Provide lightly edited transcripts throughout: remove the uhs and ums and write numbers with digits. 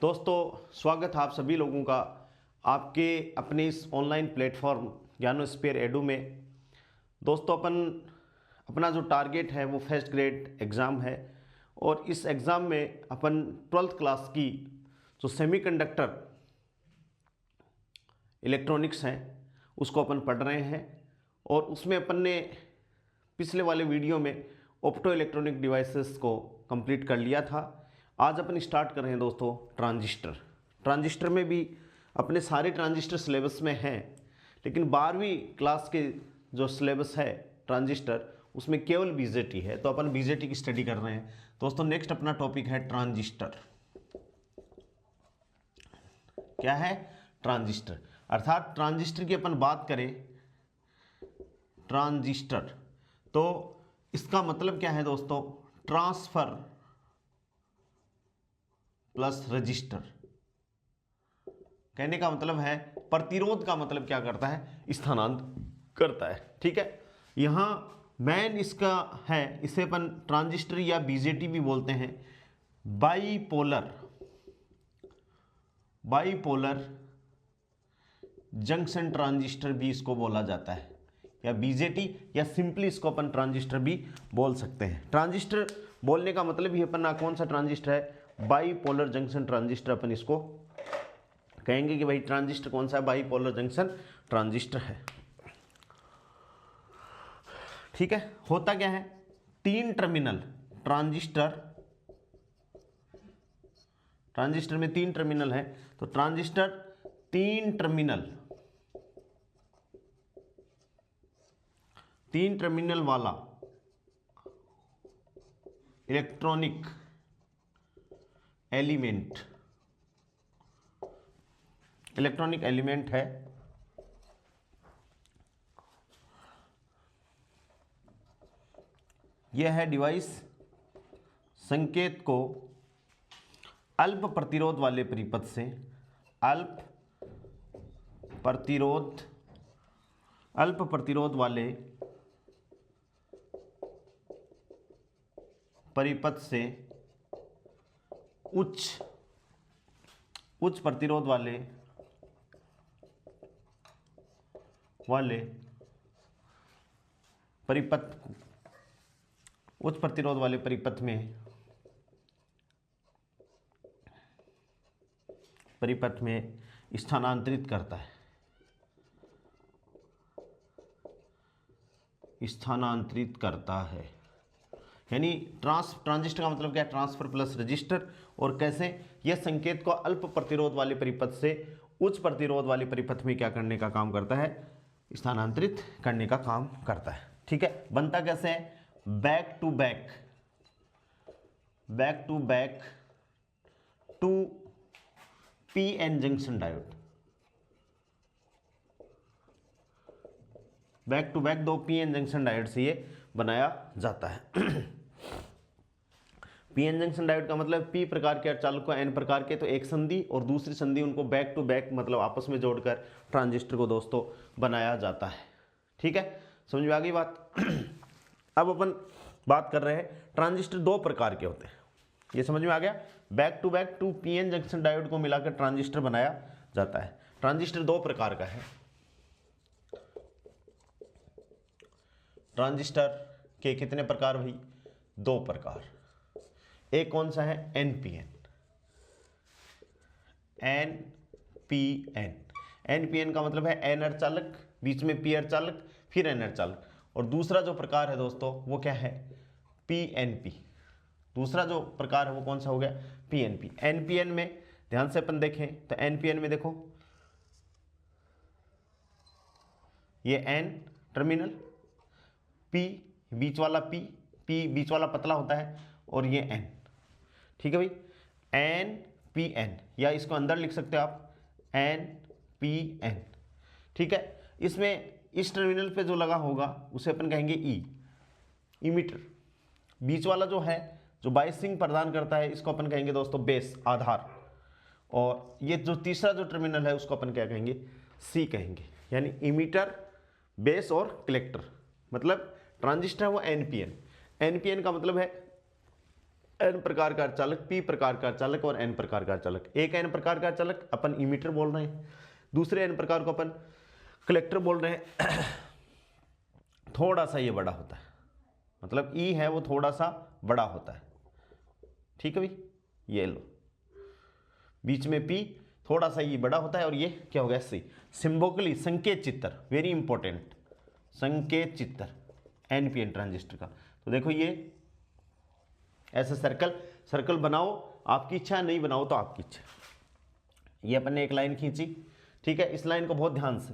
दोस्तों स्वागत है आप सभी लोगों का आपके अपने इस ऑनलाइन प्लेटफॉर्म ज्ञानोस्फीयर एडू में। दोस्तों अपना जो टारगेट है वो फर्स्ट ग्रेड एग्ज़ाम है और इस एग्ज़ाम में अपन 12th क्लास की जो सेमीकंडक्टर इलेक्ट्रॉनिक्स हैं उसको अपन पढ़ रहे हैं और उसमें अपन ने पिछले वाले वीडियो में ऑप्टो इलेक्ट्रॉनिक डिवाइसेस को कंप्लीट कर लिया था। आज अपन स्टार्ट कर रहे हैं दोस्तों ट्रांजिस्टर में भी अपने सारे ट्रांजिस्टर सिलेबस में हैं, लेकिन 12वीं क्लास के जो सिलेबस है ट्रांजिस्टर उसमें केवल बीजेटी है, तो अपन बीजेटी की स्टडी कर रहे हैं। दोस्तों नेक्स्ट अपना टॉपिक है ट्रांजिस्टर। क्या है? ट्रांजिस्टर। अर्थात ट्रांजिस्टर की अपन बात करें ट्रांजिस्टर तो इसका मतलब क्या है दोस्तों? Transfer plus register. कहने का मतलब है प्रतिरोध का मतलब क्या करता है? स्थानांतरित करता है। ठीक है, यहां मेन इसका है, इसे अपन ट्रांजिस्टर या बीजेटी भी बोलते हैं। बाईपोलर जंक्शन ट्रांजिस्टर भी इसको बोला जाता है, या बीजेटी, या सिंपली इसको अपन ट्रांजिस्टर भी बोल सकते हैं। ट्रांजिस्टर बोलने का मतलब ही अपन कौन सा ट्रांजिस्टर है? बाईपोलर जंक्शन ट्रांजिस्टर अपन इसको कहेंगे कि भाई ट्रांजिस्टर कौन सा है? बाईपोलर जंक्शन ट्रांजिस्टर है। ठीक है, होता क्या है? 3 टर्मिनल ट्रांजिस्टर में 3 टर्मिनल है, तो ट्रांजिस्टर 3 टर्मिनल वाला इलेक्ट्रॉनिक एलिमेंट है। यह है डिवाइस संकेत को अल्प प्रतिरोध वाले परिपथ से अल्प प्रतिरोध वाले परिपथ से उच्च प्रतिरोध वाले परिपथ में स्थानांतरित करता है। यानी ट्रांजिस्टर का मतलब क्या है? Transfer plus register. और कैसे? यह संकेत को अल्प प्रतिरोध वाले परिपथ से उच्च प्रतिरोध वाले परिपथ में क्या करने का काम करता है? स्थानांतरित करने का काम करता है। ठीक है, बनता कैसे है? Back to back 2 PN junction diode. Back to back 2 PN junction diode से ये बनाया जाता है। पीएन जंक्शन डायोड का मतलब पी प्रकार के अर्धचालक को एन प्रकार के, तो एक संधि और दूसरी संधि उनको बैक टू बैक मतलब आपस में जोड़कर ट्रांजिस्टर को दोस्तों बनाया जाता है। ठीक है, समझ में आ गई बात? अब अपन बात कर रहे हैं ट्रांजिस्टर 2 प्रकार के होते हैं। ये समझ में आ गया? Back to back 2 PN junction diode को मिलाकर ट्रांजिस्टर बनाया जाता है। ट्रांजिस्टर 2 प्रकार का है। ट्रांजिस्टर के कितने प्रकार भाई? 2 प्रकार। एक कौन सा है? एनपीएन का मतलब है एन अर्धचालक, बीच में पी अर्धचालक, फिर एन अर्धचालक। और दूसरा जो प्रकार है दोस्तों वो क्या है? पीएनपी। दूसरा जो प्रकार है वो कौन सा हो गया? पीएनपी। एनपीएन में ध्यान से अपन देखें तो एनपीएन में देखो ये एन टर्मिनल, पी बीच वाला पी बीच वाला पतला होता है, और ये एन। ठीक है भाई, एन पी एन, या इसको अंदर लिख सकते हो आप एन पी एन। ठीक है, इसमें इस टर्मिनल पे जो लगा होगा उसे अपन कहेंगे ई, इमीटर। बीच वाला जो है जो बायसिंग प्रदान करता है इसको अपन कहेंगे दोस्तों बेस, आधार। और ये जो तीसरा जो टर्मिनल है उसको अपन क्या कहेंगे? सी कहेंगे। यानी इमीटर, बेस और कलेक्टर। मतलब ट्रांजिस्टर है वो एनपीएन का मतलब है एन प्रकार का अर्धचालक, पी प्रकार का अर्धचालक और एन प्रकार का अर्धचालक। एक एन प्रकार का अर्धचालक अपन इमीटर बोल रहे हैं, दूसरे एन प्रकार को अपन कलेक्टर बोल रहे हैं। थोड़ा सा ये बड़ा होता है, मतलब ई है वो थोड़ा सा बड़ा होता है, ठीक है भाई। ये लो, बीच में पी, थोड़ा सा ये बड़ा होता है, और ये क्या हो गया सी। सिंबॉलिकली संकेत चित्र, वेरी इंपॉर्टेंट, संकेत चित्र एनपीएन ट्रांजिस्टर का। तो देखो ये ऐसे सर्कल बनाओ, आपकी इच्छा, नहीं बनाओ तो आपकी इच्छा। ये अपन ने एक लाइन खींची, ठीक है। इस लाइन को बहुत ध्यान से,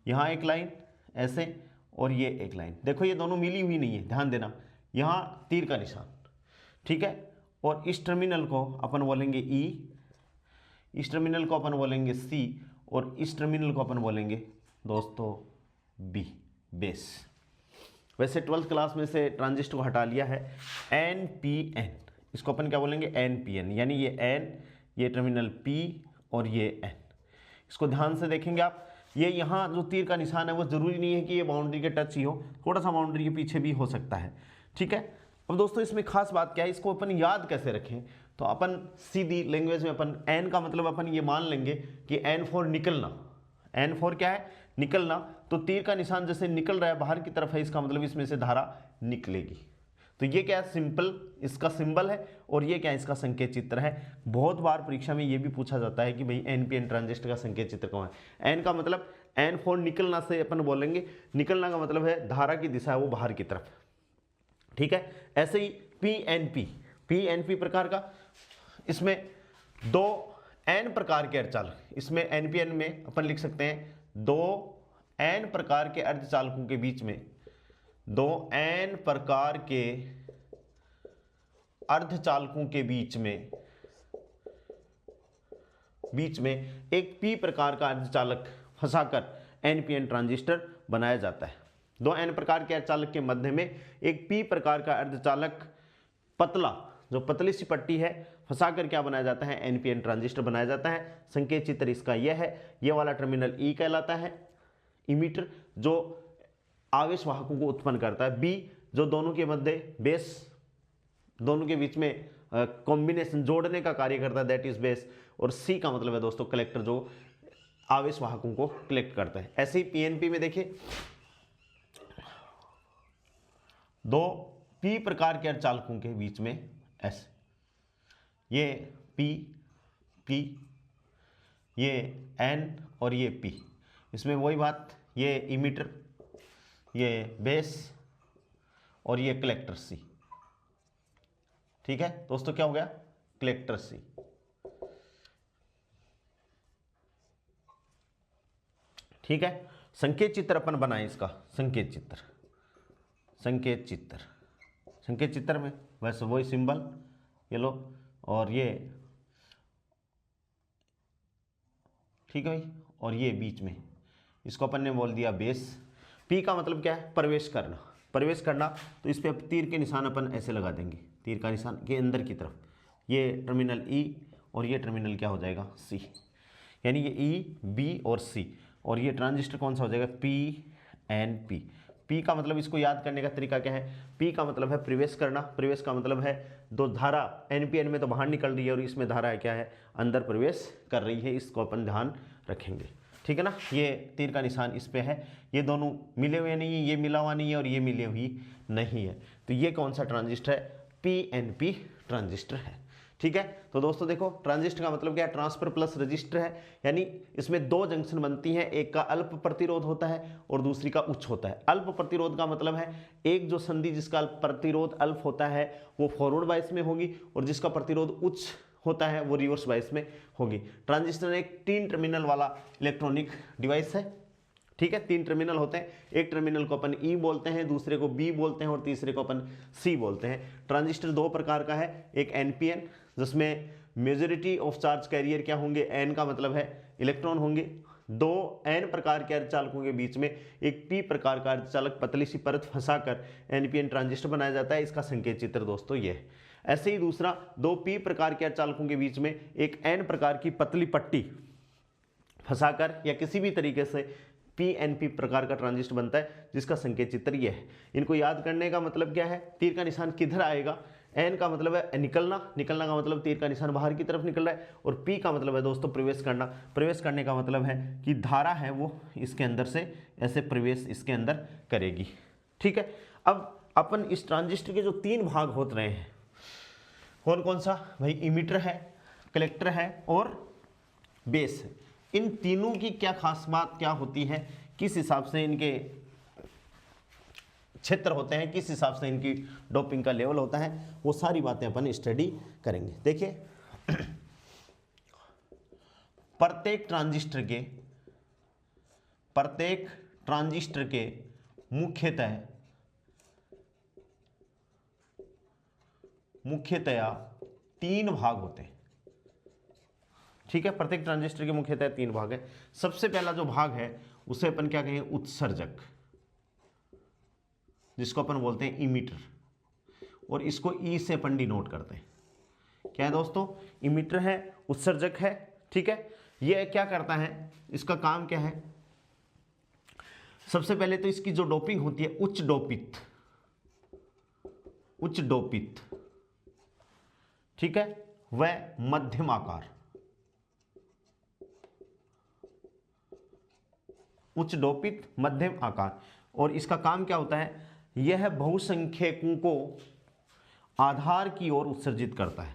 यहाँ एक लाइन ऐसे और ये एक लाइन, देखो ये दोनों मिली हुई नहीं है, ध्यान देना। यहाँ तीर का निशान, ठीक है, और इस टर्मिनल को अपन बोलेंगे ई, इस टर्मिनल को अपन बोलेंगे सी, और इस टर्मिनल को अपन बोलेंगे दोस्तों बी, बेस। वैसे 12th क्लास में से ट्रांजिस्टर को हटा लिया है, एन पी एन, इसको अपन क्या बोलेंगे एन पी एन, यानी ये एन, ये टर्मिनल पी और ये एन। इसको ध्यान से देखेंगे आप, ये यहाँ जो तीर का निशान है वो जरूरी नहीं है कि ये बाउंड्री के टच ही हो, थोड़ा सा बाउंड्री के पीछे भी हो सकता है, ठीक है। अब दोस्तों इसमें खास बात क्या है, इसको अपन याद कैसे रखें, तो अपन सीधी लैंग्वेज में अपन एन का मतलब अपन ये मान लेंगे कि एन फॉर निकलना, एन फॉर क्या है निकलना, तो तीर का निशान जैसे निकल रहा है बाहर की तरफ है, इसका मतलब इसमें से धारा निकलेगी। तो ये क्या है, सिंपल इसका सिंबल है, और ये क्या है, इसका संकेत चित्र है। बहुत बार परीक्षा में ये भी पूछा जाता है कि भाई एनपीएन ट्रांजिस्टर का संकेत चित्र कौन है। एन का मतलब एन फॉर निकलना से अपन बोलेंगे, निकलना का मतलब है धारा की दिशा है वो बाहर की तरफ, ठीक है। ऐसे ही पीएनपी प्रकार का, इसमें दो एन प्रकार के अर्धचालक, इसमें एनपीएन में अपन लिख सकते हैं दो एन प्रकार के अर्धचालकों के बीच में, दो एन प्रकार के अर्धचालकों के बीच में एक पी प्रकार का अर्धचालक फंसाकर एनपीएन ट्रांजिस्टर बनाया जाता है। दो एन प्रकार के अर्धचालक के मध्य में एक पी प्रकार का अर्धचालक पतला, जो पतली सी पट्टी है, फंसाकर क्या बनाया जाता है, एनपीएन ट्रांजिस्टर बनाया जाता है। संकेत चित्र इसका यह है, ये वाला टर्मिनल ई कहलाता है इमीटर, जो आवेश वाहकों को उत्पन्न करता है। बी जो दोनों के मध्य बेस, दोनों के बीच में कॉम्बिनेशन जोड़ने का कार्य करता है, दैट इज बेस। और सी का मतलब है दोस्तों कलेक्टर, जो आवेश वाहकों को कलेक्ट करता है। ऐसे ही पीएनपी में देखिए, दो पी प्रकार के अर्धचालकों के बीच में ऐसे, ये पी, ये एन और ये पी, इसमें वही बात, ये इमीटर, ये बेस और ये कलेक्टर सी, ठीक है दोस्तों। क्या हो गया, कलेक्टर सी। ठीक है, संकेत चित्र अपन बनाए इसका, संकेत चित्र में वैसे वही सिंबल ये लो, और ये ठीक है भाई, और ये बीच में इसको अपन ने बोल दिया बेस। पी का मतलब क्या है, प्रवेश करना, तो इस पे तीर के निशान अपन ऐसे लगा देंगे, तीर का निशान के अंदर की तरफ, ये टर्मिनल ई और ये टर्मिनल क्या हो जाएगा सी, यानी ये ई, बी और सी, और ये ट्रांजिस्टर कौन सा हो जाएगा, पी एन पी। पी का मतलब, इसको याद करने का तरीका क्या है, पी का मतलब है प्रवेश करना, प्रवेश का मतलब है दो धारा एनपीएन में तो बाहर निकल रही है और इसमें धारा है क्या है, अंदर प्रवेश कर रही है, इसको अपन ध्यान रखेंगे, ठीक है ना। ये तीर का निशान इस पे है, ये दोनों मिले हुए नहीं है, ये मिला हुआ नहीं है और ये मिले हुई नहीं है, तो ये कौन सा ट्रांजिस्टर है, पीएनपी ट्रांजिस्टर है, ठीक है। तो दोस्तों देखो, ट्रांजिस्टर का मतलब क्या है, ट्रांसफर प्लस रजिस्टर है, यानी इसमें दो जंक्शन बनती हैं, एक का अल्प प्रतिरोध होता है और दूसरी का उच्च होता है। अल्प प्रतिरोध का मतलब है एक जो संधि जिसका प्रतिरोध अल्प होता है वो फॉरवर्ड बायस में होगी, और जिसका प्रतिरोध उच्च होता है वो रिवर्स बायस में होगी। ट्रांजिस्टर एक 3 टर्मिनल वाला इलेक्ट्रॉनिक डिवाइस है, ठीक है। 3 टर्मिनल होते हैं, एक टर्मिनल को अपन ई बोलते हैं, दूसरे को बी बोलते हैं और तीसरे को अपन सी बोलते हैं। ट्रांजिस्टर 2 प्रकार का है, एक एनपीएन जिसमें मेजॉरिटी ऑफ चार्ज कैरियर क्या होंगे, एन का मतलब है इलेक्ट्रॉन होंगे। दो एन प्रकार के अर्धचालकों के बीच में एक पी प्रकार का अर्धचालक पतली सी परत फंसाकर एनपीएन ट्रांजिस्टर बनाया जाता है, इसका संकेत चित्र दोस्तों ये है। ऐसे ही दूसरा, दो पी प्रकार के अर्धचालकों के बीच में एक एन प्रकार की पतली पट्टी फंसाकर या किसी भी तरीके से पीएनपी प्रकार का ट्रांजिस्टर बनता है, जिसका संकेत चित्र यह है। इनको याद करने का मतलब क्या है, तीर का निशान किधर आएगा, एन का मतलब है निकलना, निकलना का मतलब तीर का निशान बाहर की तरफ निकल रहा है, और पी का मतलब है दोस्तों प्रवेश करना, प्रवेश करने का मतलब है कि धारा है वो इसके अंदर से ऐसे प्रवेश इसके अंदर करेगी। ठीक है, अब अपन इस ट्रांजिस्टर के जो 3 भाग होते रहे हैं, कौन कौन सा भाई, इमीटर है, कलेक्टर है और बेस है। इन तीनों की क्या खास बात क्या होती है, किस हिसाब से इनके क्षेत्र होते हैं, किस हिसाब से इनकी डोपिंग का लेवल होता है, वो सारी बातें अपन स्टडी करेंगे। देखिए प्रत्येक ट्रांजिस्टर के मुख्यतया 3 भाग होते हैं। ठीक है, प्रत्येक ट्रांजिस्टर के मुख्यतः 3 भाग है। सबसे पहला जो भाग है उसे अपन क्या कहेंगे, उत्सर्जक, जिसको अपन बोलते हैं इमीटर, और इसको ई से अपन डिनोट करते हैं। क्या है दोस्तों, इमीटर है, उत्सर्जक है। ठीक है, ये क्या करता है, इसका काम क्या है, सबसे पहले तो इसकी जो डोपिंग होती है उच्च डोपित, ठीक है, वह मध्यम आकार, उच्च डोपित मध्यम आकार। और इसका काम क्या होता है, यह बहुसंख्यकों को आधार की ओर उत्सर्जित करता है।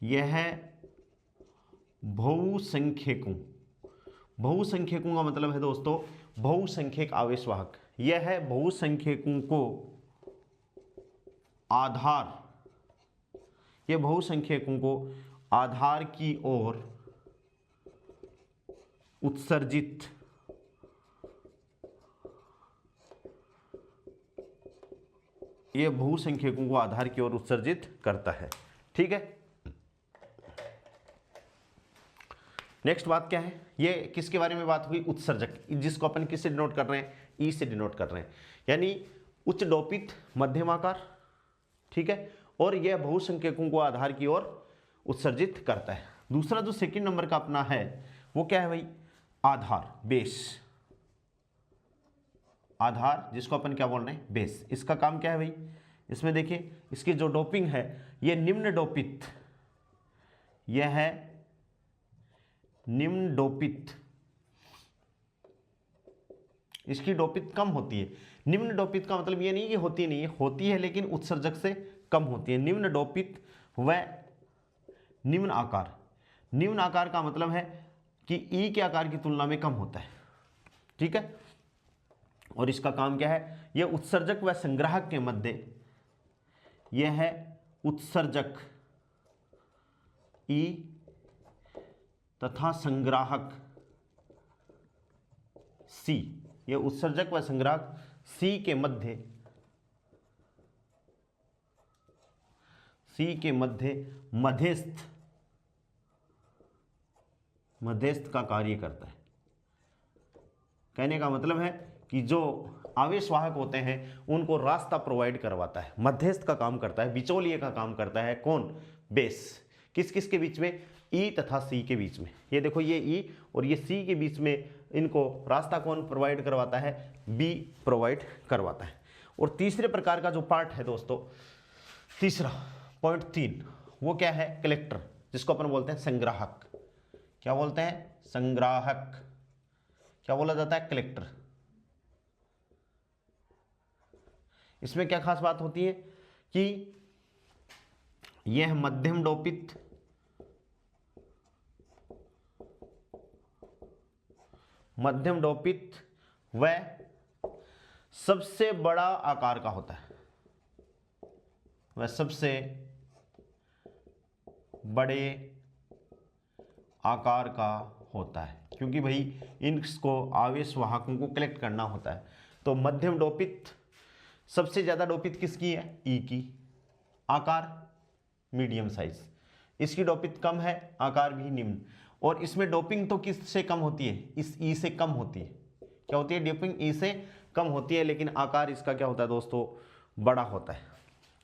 यह बहुसंख्यकों का मतलब है दोस्तों बहुसंख्यक आवेशवाहक। यह बहुसंख्यकों को आधार की ओर उत्सर्जित करता है। ठीक है, नेक्स्ट बात क्या है, ये किसके बारे में बात हुई, उत्सर्जक, जिसको अपन किससे डिनोट कर रहे हैं, ई से डिनोट कर रहे हैं, यानी उच्च डोपित मध्यम आकार। ठीक है, और यह बहुसंख्यकों को आधार की ओर उत्सर्जित करता है। दूसरा जो सेकंड नंबर का अपना है वो क्या है भाई, आधार, बेस, आधार जिसको अपन क्या बोल रहे हैं, बेस। इसका काम क्या है भाई, इसमें देखिए इसकी जो डोपिंग है ये निम्न डोपित, यह है निम्न डोपित, इसकी डोपित कम होती है। निम्न डोपित का मतलब ये नहीं कि होती नहीं है, होती है लेकिन उत्सर्जक से कम होती है। निम्न डोपित व निम्न आकार, निम्न आकार का मतलब है कि ई के आकार की तुलना में कम होता है। ठीक है, और इसका काम क्या है, यह उत्सर्जक व संग्राहक के मध्य, यह है उत्सर्जक ई तथा संग्राहक सी, यह उत्सर्जक व संग्राहक सी के मध्य मध्यस्थ का कार्य करता है। कहने का मतलब है कि जो आवेशवाहक होते हैं उनको रास्ता प्रोवाइड करवाता है, मध्यस्थ का काम करता है, बिचौलिए का काम करता है। कौन, बेस, किस किस के बीच में, ई तथा सी के बीच में। ये देखो ये ई और ये सी के बीच में इनको रास्ता कौन प्रोवाइड करवाता है, बी प्रोवाइड करवाता है। और तीसरे प्रकार का जो पार्ट है दोस्तों, तीसरा पॉइंट 3, वो क्या है, कलेक्टर, जिसको अपन बोलते हैं संग्राहक। क्या बोलते हैं, संग्राहक, क्या बोला जाता है, कलेक्टर। इसमें क्या खास बात होती है कि यह मध्यम डोपित व सबसे बड़ा आकार का होता है, वह सबसे बड़े आकार का होता है, क्योंकि भाई इनको आवेश वाहकों को कलेक्ट करना होता है। तो मध्यम डोपित, सबसे ज्यादा डोपित किसकी है, ई की, आकार मीडियम साइज, इसकी डोपित कम है, आकार भी निम्न। और इसमें डोपिंग तो किससे कम होती है, इस ई से कम होती है। क्या होती है, डोपिंग ई से कम होती है, लेकिन आकार इसका क्या होता है दोस्तों, बड़ा होता है।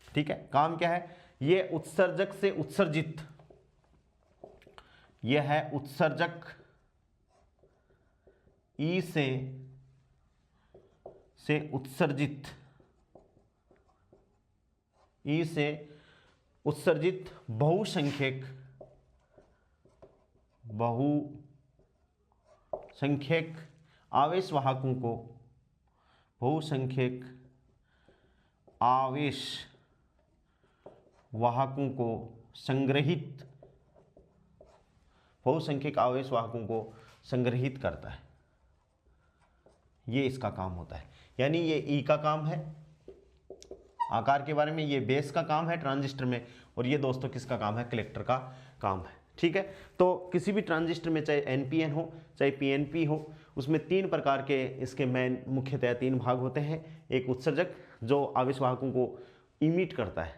ठीक है, काम क्या है, ये उत्सर्जक से उत्सर्जित, यह है उत्सर्जक ई से उत्सर्जित, ई से उत्सर्जित बहुसंख्यक आवेश वाहकों को संग्रहित करता है। ये इसका काम होता है, यानी ये ई का काम है आकार के बारे में, ये बेस का काम है ट्रांजिस्टर में, और ये दोस्तों किसका काम है, कलेक्टर का काम है। ठीक है, तो किसी भी ट्रांजिस्टर में चाहे एनपीएन हो चाहे पीएनपी हो, उसमें तीन प्रकार के इसके मेन मुख्यतः तीन भाग होते हैं। एक उत्सर्जक जो आवेश वाहकों को इमिट करता है,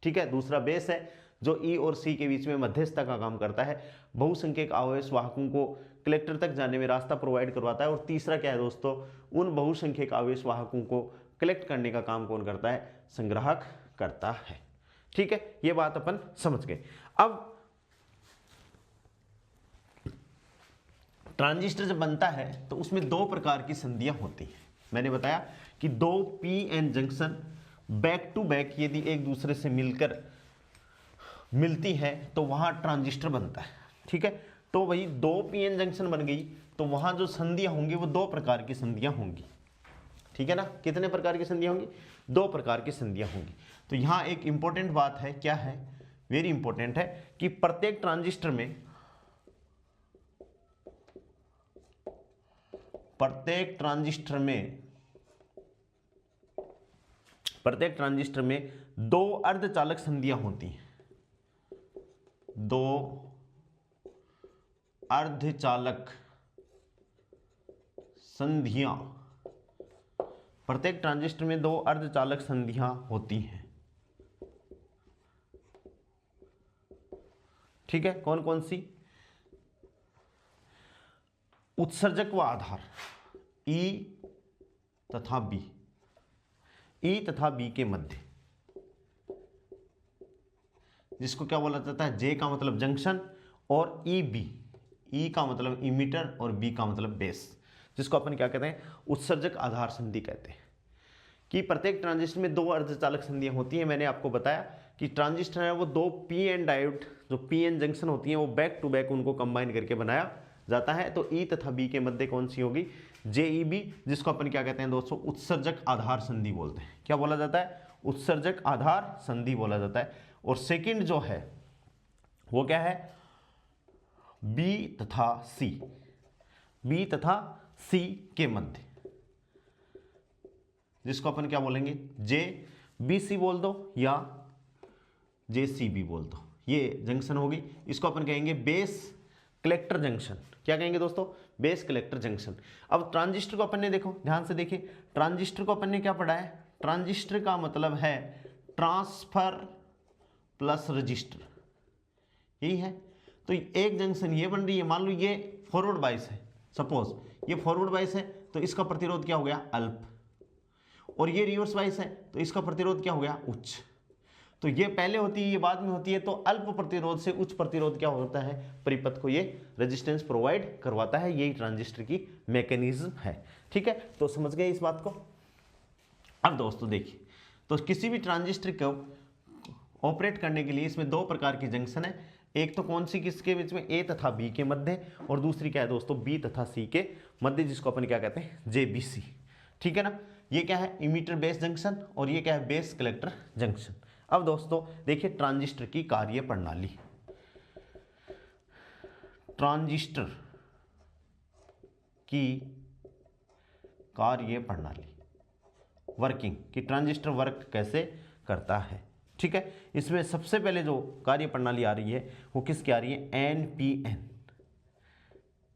ठीक है, दूसरा बेस है जो ई और सी के बीच में मध्यस्थता का काम करता है, बहुसंख्यक आवेश वाहकों को कलेक्टर तक जाने में रास्ता प्रोवाइड करवाता है, और तीसरा क्या है दोस्तों, उन बहुसंख्यक आवेश वाहकों को कलेक्ट करने का काम कौन करता है, संग्राहक करता है। ठीक है, ये बात अपन समझ गए। अब ट्रांजिस्टर जब बनता है तो उसमें दो प्रकार की संधियां होती हैं। मैंने बताया कि दो P N junction back to back यदि एक दूसरे से मिलती है तो वहां ट्रांजिस्टर बनता है। ठीक है, तो वही दो पी एन जंक्शन बन गई तो वहां जो संधियां होंगी वो दो प्रकार की संधियां होंगी। ठीक है ना, कितने प्रकार की संधियां होंगी, दो प्रकार की संधियां होंगी। तो यहां एक इंपॉर्टेंट बात है, क्या है, वेरी इंपॉर्टेंट है कि प्रत्येक ट्रांजिस्टर में दो अर्धचालक संधियां होती हैं, दो अर्धचालक संधियां, प्रत्येक ट्रांजिस्टर में दो अर्धचालक संधियां होती हैं। ठीक है, कौन कौन सी, उत्सर्जक व आधार ई तथा बी के मध्य, जिसको क्या बोला जाता है, जे का मतलब जंक्शन और ई का मतलब इमीटर और बी का मतलब बेस, जिसको अपन क्या कहते हैं, उत्सर्जक आधार संधि कहते हैं। कि प्रत्येक ट्रांजिस्टर में दो अर्धचालक संधियां होती हैं। मैंने आपको बताया कि ट्रांजिस्टर है वो दो पी एन डायोड जो पी एन जंक्शन होती हैं वो बैक टू बैक उनको कंबाइन करके बनाया जाता है। तो ई तथा बी के मध्य कौन सी होगी, जेईबी, जिसको अपन क्या कहते हैं दोस्तों, उत्सर्जक आधार संधि बोलते हैं। क्या बोला जाता है, उत्सर्जक आधार संधि बोला जाता है। और सेकंड जो है वो क्या है, बी तथा सी के मध्य, जिसको अपन क्या बोलेंगे, जे बी सी बोल दो या जे सी बी बोल दो, ये जंक्शन होगी। इसको अपन कहेंगे बेस कलेक्टर जंक्शन। क्या कहेंगे दोस्तों, बेस कलेक्टर जंक्शन। अब ट्रांजिस्टर को अपन ने देखो, ध्यान से देखिए, ट्रांजिस्टर को अपन ने क्या पढ़ा है, ट्रांजिस्टर का मतलब है ट्रांसफर प्लस रजिस्टर, यही है। तो एक जंक्शन ये बन रही है, मान लो ये फॉरवर्ड बाइस है, सपोज ये फॉरवर्ड बाइस है तो इसका प्रतिरोध क्या हो गया, अल्प, और ये रिवर्स बाइस है तो इसका प्रतिरोध क्या हो गया, उच्च। तो ये पहले होती है, ये बाद में होती है। तो अल्प प्रतिरोध से उच्च प्रतिरोध क्या होता है, परिपथ को ये रेजिस्टेंस प्रोवाइड करवाता है। यही ट्रांजिस्टर की मैकेनिज्म है। ठीक है, तो समझ गए इस बात को। अब दोस्तों देखिए, तो किसी भी ट्रांजिस्टर को ऑपरेट करने के लिए इसमें दो प्रकार की जंक्शन है। एक तो कौन सी, किसके बीच में, ए तथा बी के मध्य, और दूसरी क्या है दोस्तों, बी तथा सी के मध्य, जिसको अपन क्या कहते हैं, जेबीसी। ठीक है ना, ये क्या है, इमीटर बेस जंक्शन, और ये क्या है, बेस कलेक्टर जंक्शन। अब दोस्तों देखिए ट्रांजिस्टर की कार्य प्रणाली, ट्रांजिस्टर की कार्य प्रणाली, वर्किंग, कि ट्रांजिस्टर वर्क कैसे करता है। ठीक है, इसमें सबसे पहले जो कार्य प्रणाली आ रही है वो किसकी आ रही है,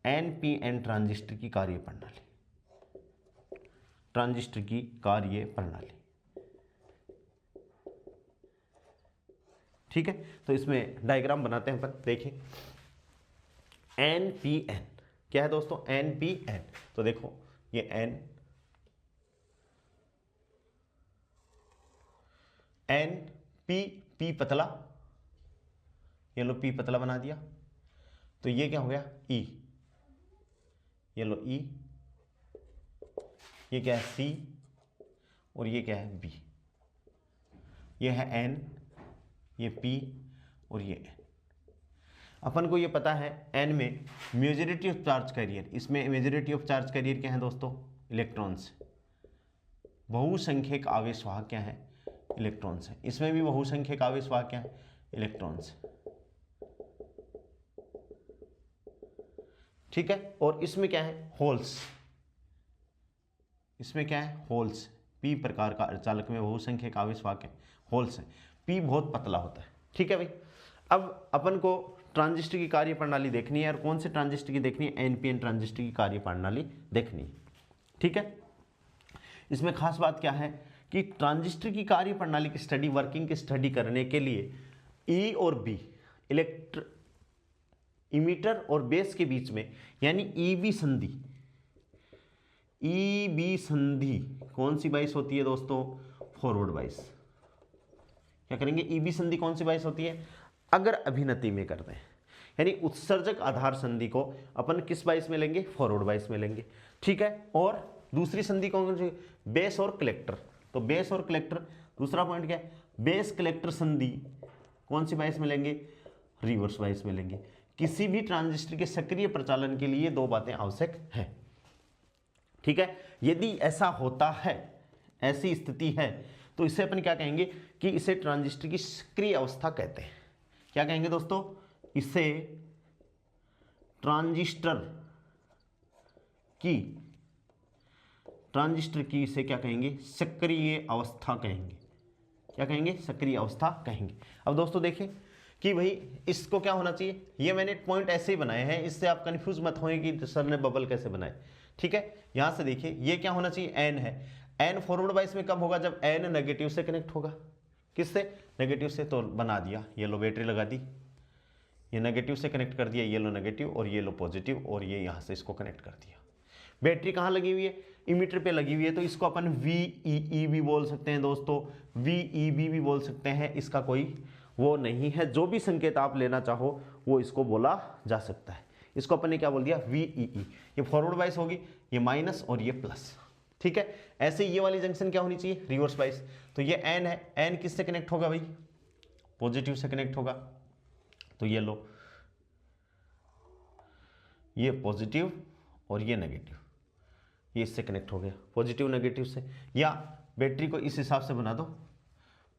एनपीएन ट्रांजिस्टर की कार्य प्रणाली, ट्रांजिस्टर की कार्य प्रणाली। ठीक है, तो इसमें डायग्राम बनाते हैं अपन, देखिए एनपीएन क्या है दोस्तों, एनपीएन, तो देखो ये एन पी पतला, ये लो पी पतला बना दिया, तो ये क्या हो गया, ई, ये लो ई, ये क्या है सी, और ये क्या है बी, ये है एन, ये P और ये N। अपन को ये पता है N में मेजॉरिटी ऑफ चार्ज कैरियर, इसमें मेजॉरिटी ऑफ चार्ज कैरियर क्या है दोस्तों? इलेक्ट्रॉन्स। बहुसंख्यक आवेश वाहक क्या है? इलेक्ट्रॉन्स है। इसमें भी बहुसंख्यक आवेश वाहक क्या है? इलेक्ट्रॉन्स। ठीक है, और इसमें क्या है? होल्स। इसमें क्या है? होल्स। P प्रकार का अर्धचालक में बहुसंख्यक आवेश वाहक है, होल्स है। P बहुत पतला होता है। ठीक है भाई, अब अपन को ट्रांजिस्टर की कार्य प्रणाली देखनी है, और कौन से ट्रांजिस्टर की देखनी है? NPN ट्रांजिस्टर की कार्य प्रणाली देखनी है। ठीक है, इसमें खास बात क्या है कि ट्रांजिस्टर की कार्य प्रणाली की स्टडी, वर्किंग की स्टडी करने के लिए E और B इमीटर और बेस के बीच में, यानी EB संधि, EB संधि कौन सी बाइस होती है दोस्तों? फॉरवर्ड बाइस। क्या करेंगे? EB संधि कौन सी बाइस होती है? अगर अभिनति में करते हैं, यानी उत्सर्जक आधार संधि को अपन किस बाइस में लेंगे? फॉरवर्ड बाइस में लेंगे। ठीक है, और दूसरी संधि कौन सी? बेस और कलेक्टर। तो बेस और कलेक्टर, दूसरा पॉइंट क्या है? बेस कलेक्टर संधि कौन सी बाइस में लेंगे? रिवर्स बाइस में लेंगे। किसी भी ट्रांजिस्टर के सक्रिय प्रचालन के लिए दो बातें आवश्यक है। ठीक है, यदि ऐसा होता है, ऐसी स्थिति है, तो इसे अपन क्या कहेंगे कि इसे ट्रांजिस्टर की सक्रिय अवस्था कहते हैं। क्या कहेंगे दोस्तों? इसे ट्रांजिस्टर की इसे क्या कहेंगे? सक्रिय अवस्था कहेंगे। क्या कहेंगे? सक्रिय अवस्था कहेंगे। अब दोस्तों देखें कि भाई इसको क्या होना चाहिए, ये मैंने पॉइंट ऐसे ही बनाए हैं, इससे आप कंफ्यूज मत होंगे कि सर ने बबल कैसे बनाए। ठीक है, यहां से देखिए ये क्या होना चाहिए? एन है। एन फॉरवर्ड बाइस में कब होगा? जब एन नेगेटिव से कनेक्ट होगा। किससे? नेगेटिव से। तो बना दिया, ये लो बैटरी लगा दी, ये नेगेटिव से कनेक्ट कर दिया, ये लो नेगेटिव और ये लो पॉजिटिव, और ये यहां से इसको कनेक्ट कर दिया। बैटरी कहाँ लगी हुई है? इमीटर पे लगी हुई है, तो इसको अपन VEE भी बोल सकते हैं दोस्तों, VEB भी बोल सकते हैं। इसका कोई वो नहीं है, जो भी संकेत आप लेना चाहो वो इसको बोला जा सकता है। इसको अपन ने क्या बोल दिया? VEE। ये फॉरवर्ड बाइस होगी, ये माइनस और ये प्लस। ठीक है, ऐसे ये वाली जंक्शन क्या होनी चाहिए? Reverse bias. तो ये N है, N किससे कनेक्ट होगा भाई? पॉजिटिव से कनेक्ट होगा। तो ये लो, ये पॉजिटिव और ये नेगेटिव, ये इससे कनेक्ट हो गया, पॉजिटिव नेगेटिव से। या बैटरी को इस हिसाब से बना दो,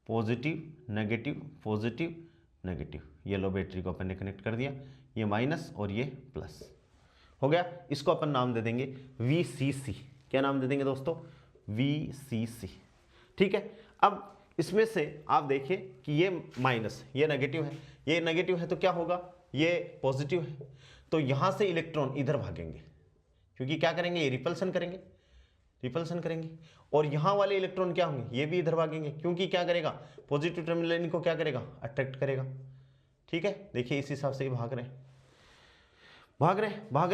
पॉजिटिव नेगेटिव पॉजिटिव नेगेटिव। ये लो बैटरी को अपन ने कनेक्ट कर दिया, ये माइनस और ये प्लस हो गया। इसको अपन नाम दे देंगे VCC। क्या नाम दे देंगे दोस्तों? VCC। ठीक है, अब इसमें से आप देखिए कि ये माइनस, ये नेगेटिव है, ये नेगेटिव है, तो क्या होगा? ये पॉजिटिव है, तो यहां से इलेक्ट्रॉन इधर भागेंगे, क्योंकि क्या करेंगे? ये रिपल्सन करेंगे, और यहां वाले इलेक्ट्रॉन क्या होंगे? ये भी इधर भागेंगे, क्योंकि क्या करेगा? पॉजिटिव टर्मिनल इनको क्या करेगा? अट्रैक्ट करेगा। ठीक है, देखिए इस हिसाब से भाग रहे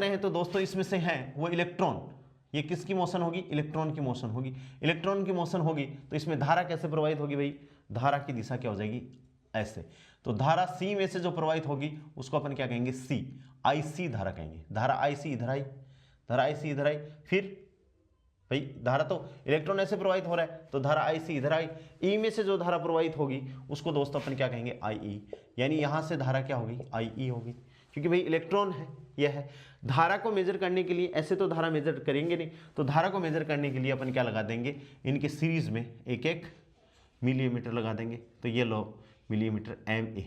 हैं। तो दोस्तों इसमें से है वो इलेक्ट्रॉन, ये किसकी मोशन होगी? इलेक्ट्रॉन की मोशन होगी। इलेक्ट्रॉन की मोशन होगी तो इसमें धारा कैसे प्रवाहित होगी भाई? धारा की दिशा क्या हो जाएगी? ऐसे। तो धारा C में से जो प्रवाहित होगी उसको अपन क्या कहेंगे? C, IC धारा कहेंगे। धारा IC इधर आई, फिर भाई धारा तो इलेक्ट्रॉन ऐसे प्रवाहित हो रहा है, तो धारा IC इधर आई। E में से जो धारा प्रवाहित होगी उसको दोस्तों अपन क्या कहेंगे? IE। यानी यहां से धारा क्या होगी? IE होगी, क्योंकि भाई इलेक्ट्रॉन है, यह है। धारा को मेजर करने के लिए, ऐसे तो धारा मेजर करेंगे नहीं, तो धारा को मेजर करने के लिए अपन क्या लगा देंगे? इनके सीरीज में एक एक मिलीमीटर लगा देंगे। तो ये लो मिलीमीटर MA,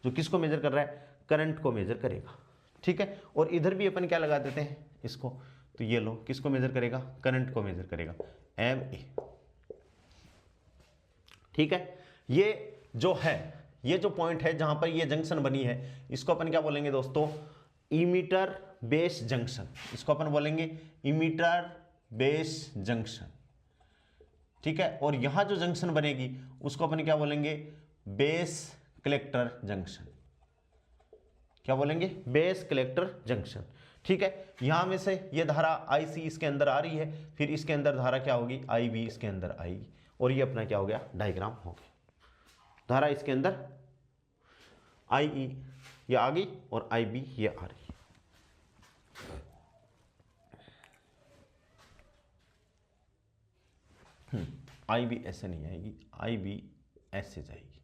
जो किसको मेजर कर रहा है? करंट को मेजर करेगा। ठीक है, और इधर भी अपन क्या लगा देते हैं इसको? तो ये लो किसको मेजर करेगा? करंट को मेजर करेगा, MA। ठीक है, ये जो पॉइंट है जहां पर ये जंक्शन बनी है, इसको अपन क्या बोलेंगे दोस्तों? Emitter base junction. इसको अपन बोलेंगे इमीटर बेस जंक्शन। ठीक है, और यहां जो जंक्शन बनेगी उसको अपन क्या बोलेंगे? Base collector junction. क्या बोलेंगे? Base collector junction. ठीक है, यहां में से ये धारा IC इसके अंदर आ रही है, फिर इसके अंदर धारा क्या होगी? IB इसके अंदर आएगी, और ये अपना क्या हो गया? डायग्राम हो गया। धारा इसके अंदर IE ये आ गई और IB ये आ रही है। IB ऐसे नहीं आएगी, IB ऐसे जाएगी।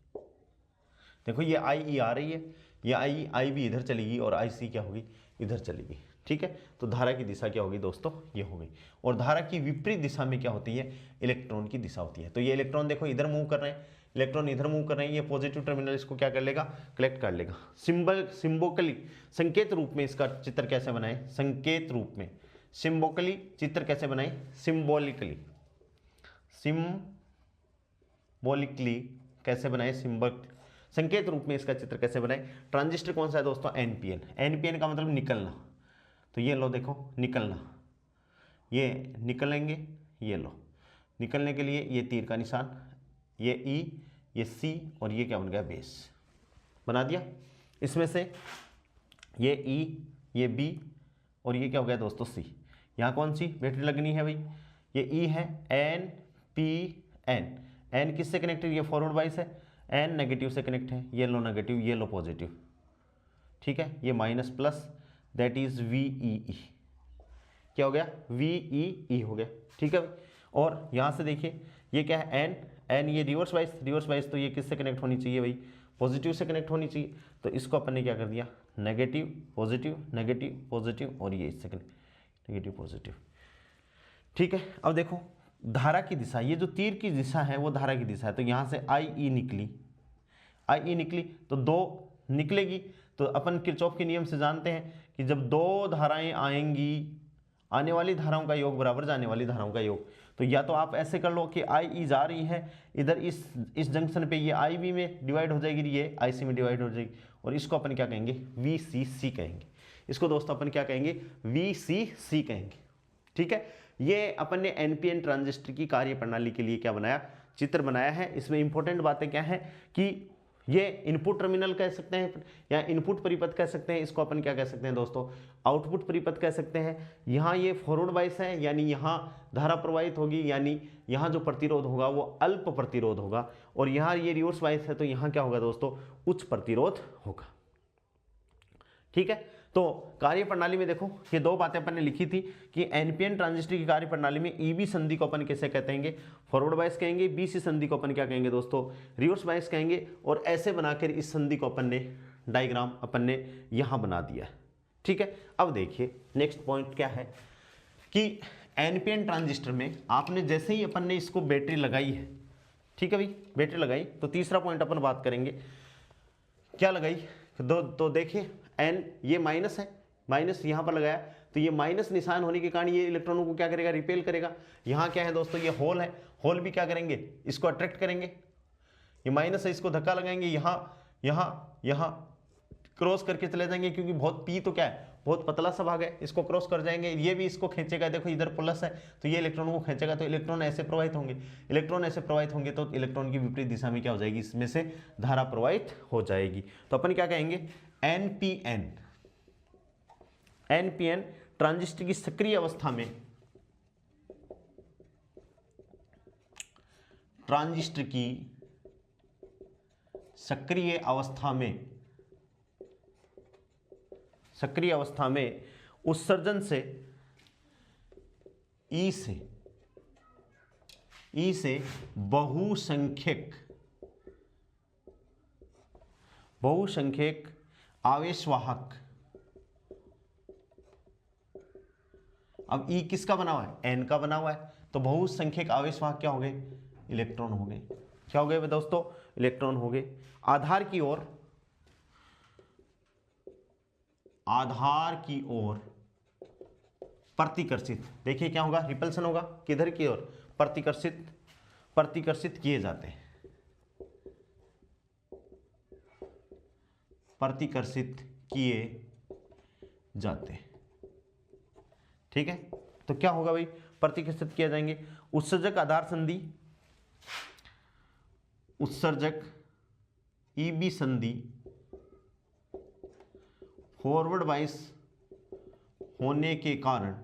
देखो ये आई ई आ रही है, ये आई भी इधर चलेगी और आई सी क्या होगी, इधर चलेगी। ठीक है, तो धारा की दिशा क्या होगी दोस्तों, ये हो गई। और धारा की विपरीत दिशा में क्या होती है, इलेक्ट्रॉन की दिशा होती है। तो ये इलेक्ट्रॉन देखो इधर मूव कर रहे हैं, इलेक्ट्रॉन इधर मूव कर रहे हैं, ये पॉजिटिव टर्मिनल इसको क्या कर लेगा, कलेक्ट कर लेगा। सिंबोकली संकेत रूप में इसका चित्र कैसे बनाए, संकेत रूप में सिंबोकली चित्र कैसे बनाए, सिंबॉलिकली कैसे बनाए, सिंबल संकेत रूप में इसका चित्र कैसे बनाए। ट्रांजिस्टर कौन सा है दोस्तों, एनपीएन। एनपीएन का मतलब निकलना, तो ये लो देखो निकलना, ये निकलेंगे, ये लो निकलने के लिए ये तीर का निशान, ये ई, ये सी और ये क्या बन गया, बेस बना दिया। इसमें से ये ई, ये बी और ये क्या हो गया दोस्तों, सी। यहाँ कौन सी बैटरी लगनी है भाई, ये ई है, एन पी एन। एन किससे कनेक्टेड, ये फॉरवर्ड वाइस है, एन नेगेटिव से कनेक्ट है, ये लो नेगेटिव, ये लो पॉजिटिव। ठीक है, ये minus plus, that is V E, क्या हो गया, वी ई हो गया। ठीक है, और यहाँ से देखिए ये क्या है, एन, एन ये रिवर्स वाइस, तो ये किससे कनेक्ट होनी चाहिए भाई, पॉजिटिव से कनेक्ट होनी चाहिए। तो इसको अपन ने क्या कर दिया, नेगेटिव पॉजिटिव और ये इससे कनेक्ट, नेगेटिव पॉजिटिव। ठीक है, अब देखो धारा की दिशा, ये जो तीर की दिशा है वो धारा की दिशा है। तो यहाँ से आई ई निकली, तो दो निकलेगी, तो अपन किरचॉफ के नियम से जानते हैं कि जब दो धाराएं आएंगी, आने वाली धाराओं का योग बराबर जाने वाली धाराओं का योग। तो या तो आप ऐसे कर लो कि आई ई जा रही है इधर, इस जंक्शन पे ये आई बी में डिवाइड हो जाएगी, ये आई सी में डिवाइड हो जाएगी, और इसको अपन क्या कहेंगे, वी सी सी कहेंगे। इसको दोस्तों अपन क्या कहेंगे, वी सी सी कहेंगे। ठीक है, ये अपन ने एनपीएन ट्रांजिस्टर की कार्य प्रणाली के लिए क्या बनाया, चित्र बनाया है। इसमें इंपॉर्टेंट बातें क्या है कि ये इनपुट टर्मिनल कह सकते हैं या इनपुट परिपथ कह सकते हैं, इसको अपन क्या कह सकते हैं दोस्तों, आउटपुट परिपथ कह सकते हैं। यहाँ ये फॉरवर्ड वाइस है, यानी यहाँ धारा प्रवाहित होगी, यानी यहाँ जो प्रतिरोध होगा वो अल्प प्रतिरोध होगा, और यहाँ ये रिवर्स वाइस है, तो यहाँ क्या होगा दोस्तों, उच्च प्रतिरोध होगा। ठीक है, तो कार्य प्रणाली में देखो ये दो बातें अपन ने लिखी थी कि एनपीएन ट्रांजिस्टर की कार्य प्रणाली में ईबी संधि को अपन कैसे कहते हैं, फॉरवर्ड बायस कहेंगे, बीसी संधि को अपन क्या कहेंगे दोस्तों, रिवर्स बायस कहेंगे। और ऐसे बनाकर इस संधि को अपन ने डायग्राम अपन ने यहां बना दिया। ठीक है, अब देखिए नेक्स्ट पॉइंट क्या है कि एनपीएन ट्रांजिस्टर में आपने जैसे ही अपन ने इसको बैटरी लगाई है, ठीक है भाई, बैटरी लगाई, तो तीसरा पॉइंट अपन बात करेंगे क्या लगाई, तो देखिए एन ये माइनस है, माइनस यहाँ पर लगाया, तो ये माइनस निशान होने के कारण ये इलेक्ट्रॉनों को क्या करेगा, रिपेल करेगा। यहाँ क्या है दोस्तों, ये होल है, होल भी क्या करेंगे, इसको अट्रैक्ट करेंगे। ये माइनस है, इसको धक्का लगाएंगे, यहाँ क्रॉस करके चले जाएंगे, क्योंकि बहुत पी तो क्या है, बहुत पतला सा भाग है, इसको क्रॉस कर जाएंगे। ये भी इसको खींचेगा, देखो इधर प्लस है, तो ये इलेक्ट्रॉनों को खींचेगा, तो इलेक्ट्रॉन ऐसे प्रवाहित होंगे। इलेक्ट्रॉन ऐसे प्रवाहित होंगे तो इलेक्ट्रॉन की विपरीत दिशा में क्या हो जाएगी, इसमें से धारा प्रवाहित हो जाएगी। तो अपन क्या कहेंगे, एनपीएन, एनपीएन ट्रांजिस्टर की सक्रिय अवस्था में, ट्रांजिस्टर की सक्रिय अवस्था में उत्सर्जन से ई से बहुसंख्यक आवेशवाहक, अब ई किसका बना हुआ है, एन का बना हुआ है, तो बहुसंख्यक आवेशवाहक क्या हो गए, इलेक्ट्रॉन हो गए। क्या हो गए दोस्तों, इलेक्ट्रॉन हो गए। आधार की ओर प्रतिकर्षित, देखिए क्या होगा, रिपल्सन होगा, किधर की ओर, प्रतिकर्षित किए जाते हैं, प्रतिकर्षित किए जाते हैं। ठीक है, तो क्या होगा भाई, प्रतिकर्षित किए जाएंगे। उत्सर्जक आधार संधि, उत्सर्जक ईबी संधि फॉरवर्ड वाइस होने के कारण,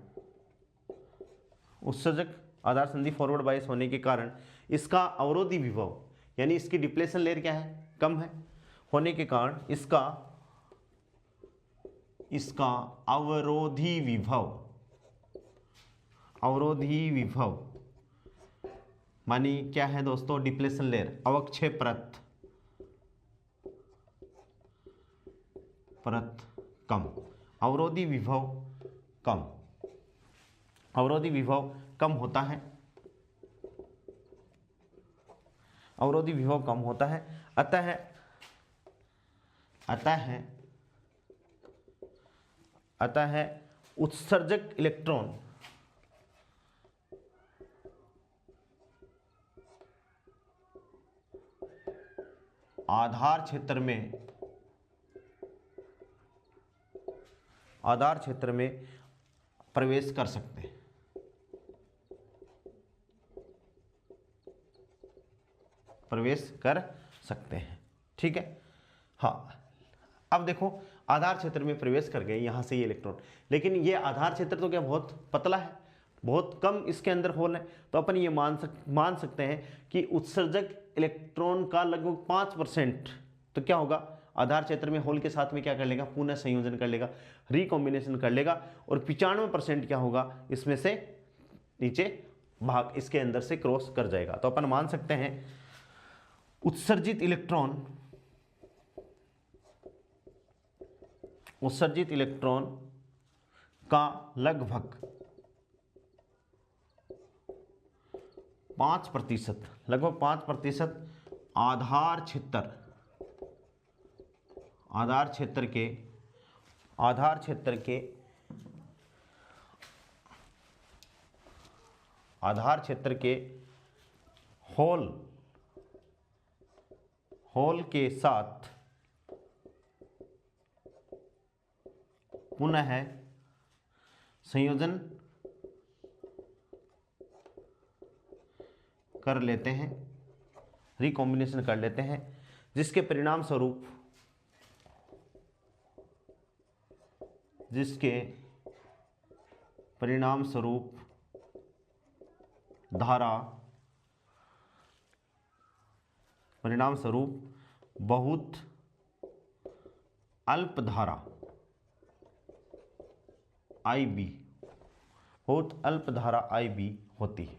उत्सर्जक आधार संधि फॉरवर्ड बायस होने के कारण इसका अवरोधी विभव, यानी इसकी डिप्लेशन लेयर क्या है, कम है, होने के कारण इसका अवरोधी विभव मानी क्या है दोस्तों, डिप्लेशन लेयर, अवक्षय परत, परत कम, अवरोधी विभव कम, अवरोधी विभव कम होता है, अवरोधी विभव कम होता है। अतः उत्सर्जक इलेक्ट्रॉन आधार क्षेत्र में प्रवेश कर सकते हैं। ठीक है। हाँ, अब देखो आधार क्षेत्र में प्रवेश कर गए यहां से ये इलेक्ट्रॉन, लेकिन ये आधार क्षेत्र तो क्या बहुत पतला है, बहुत कम इसके अंदर होल है, तो अपन ये मान सकते हैं कि उत्सर्जक इलेक्ट्रॉन का लगभग 5%, तो क्या होगा, आधार क्षेत्र में होल के साथ में क्या कर लेगा, पुनः संयोजन कर लेगा, रिकॉम्बिनेशन कर लेगा, और 95% क्या होगा, इसमें से नीचे भाग इसके अंदर से क्रॉस कर जाएगा। तो अपन मान सकते हैं उत्सर्जित इलेक्ट्रॉन का लगभग 5% आधार क्षेत्र के होल के साथ पुनः संयोजन कर लेते हैं, रिकॉम्बिनेशन कर लेते हैं, जिसके परिणाम स्वरूप बहुत अल्प धारा IB होती है।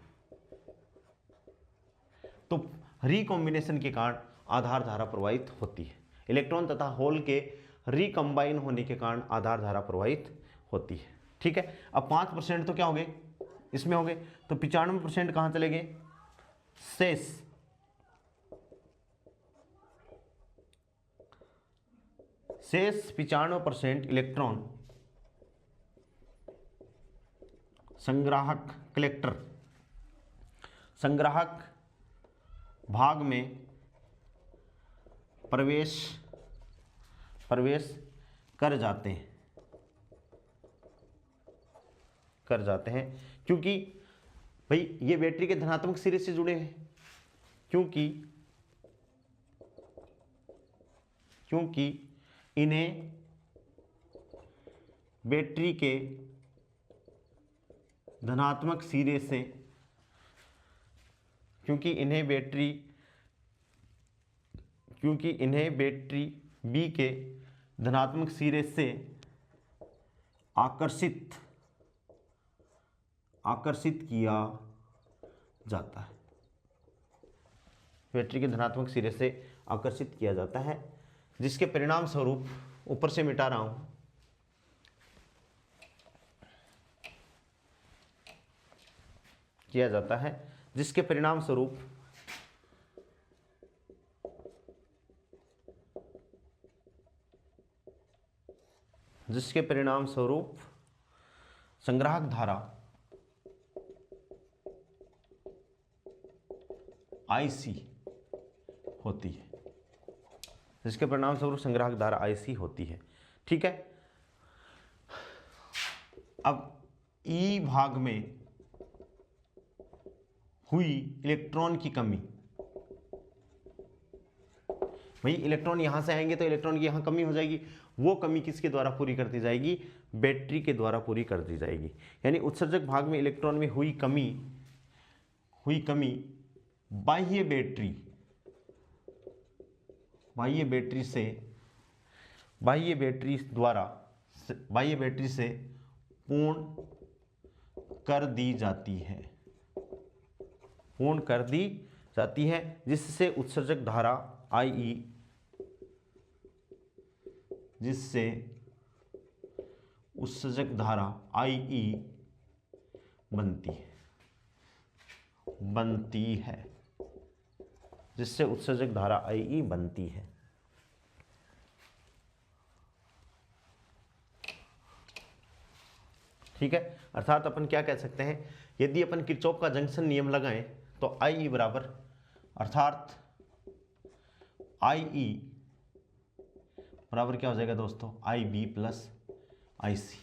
तो रिकॉम्बिनेशन के कारण आधार धारा प्रवाहित होती है, इलेक्ट्रॉन तथा होल के रिकम्बाइन होने के कारण आधार धारा प्रवाहित होती है। ठीक है। अब 5% तो क्या हो गए, इसमें हो गए, तो 95% कहाँ चले गए, शेष 95% इलेक्ट्रॉन संग्राहक भाग में प्रवेश कर जाते हैं, क्योंकि भाई ये बैटरी के धनात्मक सिरे से जुड़े हैं, क्योंकि इन्हें बैटरी के धनात्मक सिरे से, क्योंकि इन्हें बैटरी बी के धनात्मक सिरे से आकर्षित किया जाता है, बैटरी के धनात्मक सिरे से आकर्षित किया जाता है, जिसके परिणाम स्वरूप, ऊपर से मिटा रहा हूं, किया जाता है, जिसके परिणाम स्वरूप संग्राहक धारा IC होती है, जिसके परिणाम स्वरूप संग्राहक धारा IC होती है। ठीक है। अब ई भाग में हुई इलेक्ट्रॉन की कमी, भाई इलेक्ट्रॉन यहां से आएंगे तो इलेक्ट्रॉन की यहां कमी हो जाएगी, वो कमी किसके द्वारा पूरी कर दी जाएगी, बैटरी के द्वारा पूरी कर दी जाएगी। यानी उत्सर्जक भाग में इलेक्ट्रॉन में हुई कमी बाह्य बैटरी से पूर्ण कर दी जाती है, जिससे उत्सर्जक धारा IE जिससे उत्सर्जक धारा IE बनती है, जिससे उत्सर्जक धारा IE बनती है। ठीक है, अर्थात अपन क्या कह सकते हैं, यदि अपन किरचॉफ का जंक्शन नियम लगाएं तो IE बराबर, अर्थात IE बराबर क्या हो जाएगा दोस्तों, IB प्लस IC।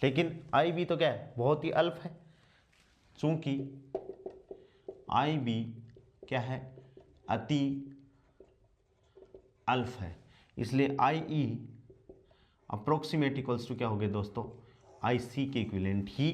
लेकिन IB तो क्या है, बहुत ही अल्प है, चूंकि IB क्या है, अति अल्प है, इसलिए IE अप्रोक्सीमेट इक्वल्स टू क्या हो गया दोस्तों, IC के इक्विवेलेंट ही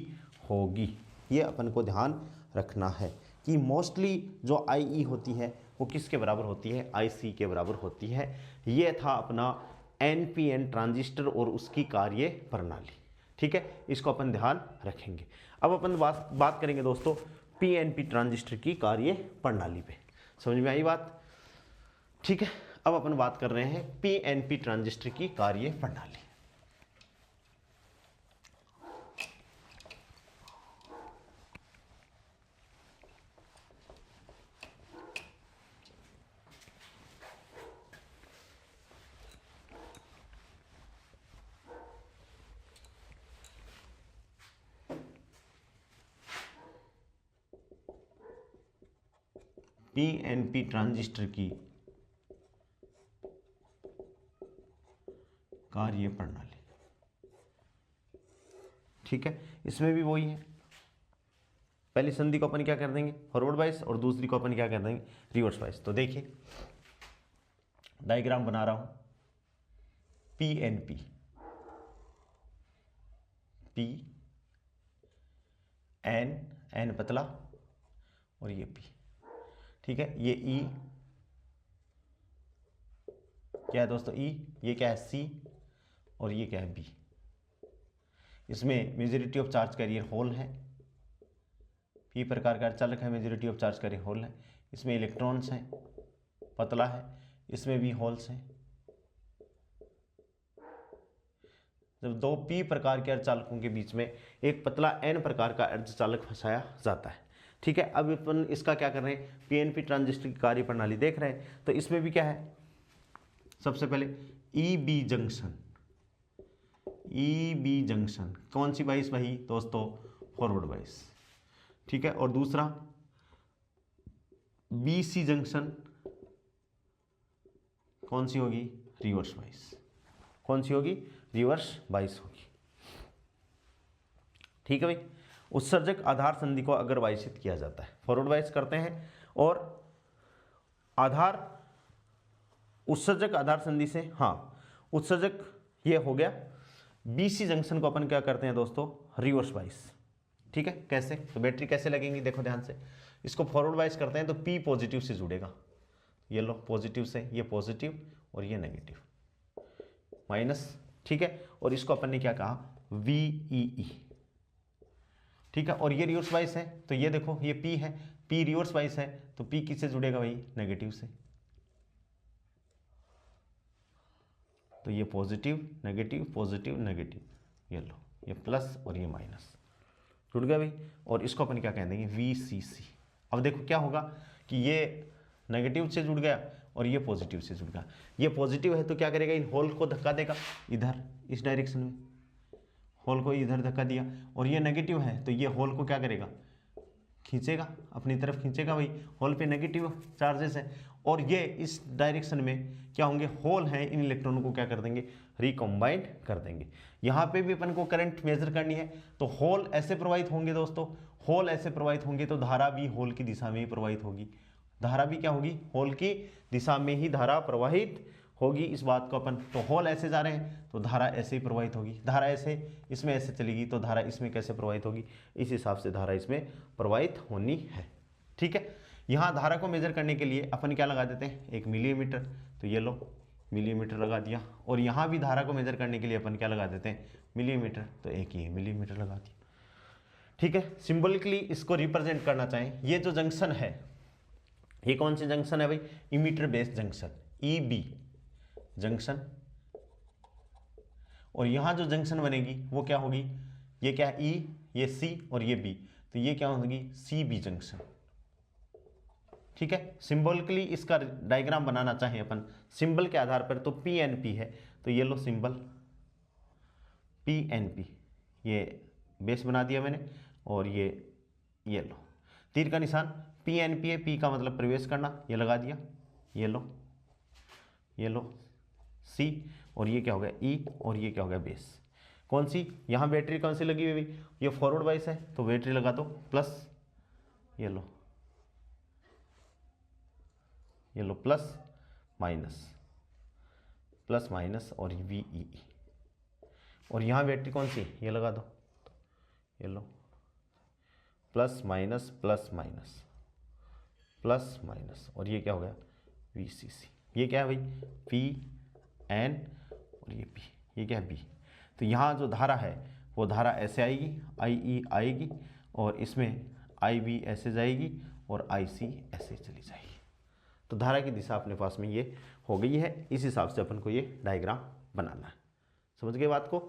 होगी। ये अपन को ध्यान रखना है कि मोस्टली जो IE होती है वो किसके बराबर होती है, IC के बराबर होती है। ये था अपना NPN ट्रांजिस्टर और उसकी कार्य प्रणाली। ठीक है, इसको अपन ध्यान रखेंगे। अब अपन बात करेंगे दोस्तों PNP ट्रांजिस्टर की कार्य प्रणाली पे। समझ में आई बात? ठीक है, अब अपन बात कर रहे हैं PNP ट्रांजिस्टर की कार्य प्रणाली। PNP ट्रांजिस्टर की कार्य प्रणाली। ठीक है, इसमें भी वही है, पहली संधि को अपन क्या कर देंगे, फॉरवर्ड वाइज, और दूसरी को अपन क्या कर देंगे, रिवर्स वाइज। तो देखिए डायग्राम बना रहा हूं, PNP, P N पतला और ये P। ठीक है, ये E क्या है दोस्तों, E, ये क्या है C, और ये क्या है B। इसमें majority of charge carrier hole है, P प्रकार का चालक है, majority of charge carrier hole है। इसमें इलेक्ट्रॉन्स हैं, पतला है, इसमें भी होल्स हैं। जब दो P प्रकार के अर्धचालकों के बीच में एक पतला N प्रकार का अर्धचालक फंसाया जाता है। ठीक है, अब अपन इसका क्या कर रहे हैं, PNP ट्रांजिस्टर की कार्य प्रणाली देख रहे हैं। तो इसमें भी क्या है, सबसे पहले EB जंक्शन, कौन सी बाइस भाई दोस्तों, फॉरवर्ड बाइस। ठीक है, और दूसरा BC जंक्शन, कौन सी होगी, रिवर्स बाइस। कौन सी होगी, रिवर्स बाइस होगी। ठीक है भाई, उत्सर्जक आधार संधि को अगर वाइसित किया जाता है, फॉरवर्ड वाइस करते हैं, और आधार उत्सर्जक आधार संधि से, हाँ उत्सर्जक ये हो गया, BC जंक्शन को अपन क्या करते हैं दोस्तों, रिवर्स वाइस। ठीक है, कैसे, तो बैटरी कैसे लगेंगी, देखो ध्यान से, इसको फॉरवर्ड वाइस करते हैं तो P पॉजिटिव से जुड़ेगा, ये लो पॉजिटिव से, ये पॉजिटिव और ये नेगेटिव माइनस। ठीक है, और इसको अपन ने क्या कहा, VEE। ठीक है, और ये रिवर्स वाइस है, तो ये देखो ये P है, P रिवर्स वाइस है, तो P किससे जुड़ेगा भाई, नेगेटिव से। तो ये पॉजिटिव नेगेटिव पॉजिटिव नेगेटिव, ये लो ये प्लस और ये माइनस, जुड़ गया भाई। और इसको अपन क्या कह देंगे, VCC। अब देखो क्या होगा कि ये नेगेटिव से जुड़ गया और ये पॉजिटिव से जुड़ गया। ये पॉजिटिव है तो क्या करेगा, इन होल को धक्का देगा इधर, इस डायरेक्शन में, होल को इधर धक्का दिया। और ये नेगेटिव है तो ये होल को क्या करेगा, खींचेगा, अपनी तरफ खींचेगा भाई, होल पे नेगेटिव चार्जेस है। और ये इस डायरेक्शन में क्या होंगे, होल हैं, इन इलेक्ट्रॉनों को क्या कर देंगे, रिकॉम्बाइंड कर देंगे। यहाँ पे भी अपन को करंट मेजर करनी है, तो होल ऐसे प्रवाहित होंगे दोस्तों, होल ऐसे प्रवाहित होंगे तो धारा भी होल की दिशा में ही प्रवाहित होगी। धारा भी क्या होगी, होल की दिशा में ही धारा प्रवाहित होगी। इस बात को अपन, तो होल ऐसे जा रहे हैं तो धारा ऐसे ही प्रवाहित होगी, धारा ऐसे इसमें ऐसे चलेगी तो धारा इसमें कैसे प्रवाहित होगी, इस हिसाब से धारा इसमें प्रवाहित होनी है। ठीक है, यहाँ धारा को मेजर करने के लिए अपन क्या लगा देते हैं, एक मिलीमीटर, तो ये लो मिलीमीटर लगा दिया। और यहाँ भी धारा को मेजर करने के लिए अपन क्या लगा देते हैं, मिलीमीटर, तो एक ही मिलीमीटर लगा दिया। ठीक है, सिंबॉलिकली इसको रिप्रेजेंट करना चाहें, ये जो जंक्शन है, ये कौन सी जंक्शन है भाई, emitter based junction, EB junction, और यहाँ जो जंक्शन बनेगी वो क्या होगी, ये क्या है ई, ये सी और ये बी, तो ये क्या होगी सी बी जंक्शन। ठीक है, सिंबॉलिकली इसका डायग्राम बनाना चाहें अपन सिंबल के आधार पर, तो पी एन पी है, तो ये लो सिंबल पी एन पी, ये बेस बना दिया मैंने, और ये लो तीर का निशान पी एन पी है, पी का मतलब प्रवेश करना, ये लगा दिया, ये लो सी, और ये क्या हो गया ई, और ये क्या हो गया बेस। कौन सी, यहाँ बैटरी कौन सी लगी हुई, ये फॉरवर्ड वाइस है तो बैटरी लगा दो प्लस, ये लो प्लस माइनस और वी ई, और यहाँ बैटरी कौन सी, ये लगा दो, ये लो प्लस माइनस और ये क्या हो गया वी सी सी। ये क्या है भाई पी एन और ये पी, ये क्या है बी। तो यहाँ जो धारा है वो धारा ऐसे आएगी, आई ई आएगी, और इसमें आई बी ऐसे जाएगी और आई सी ऐसे चली जाएगी। तो धारा की दिशा अपने पास में ये हो गई है, इस हिसाब से अपन को ये डायग्राम बनाना है। समझ गए बात को?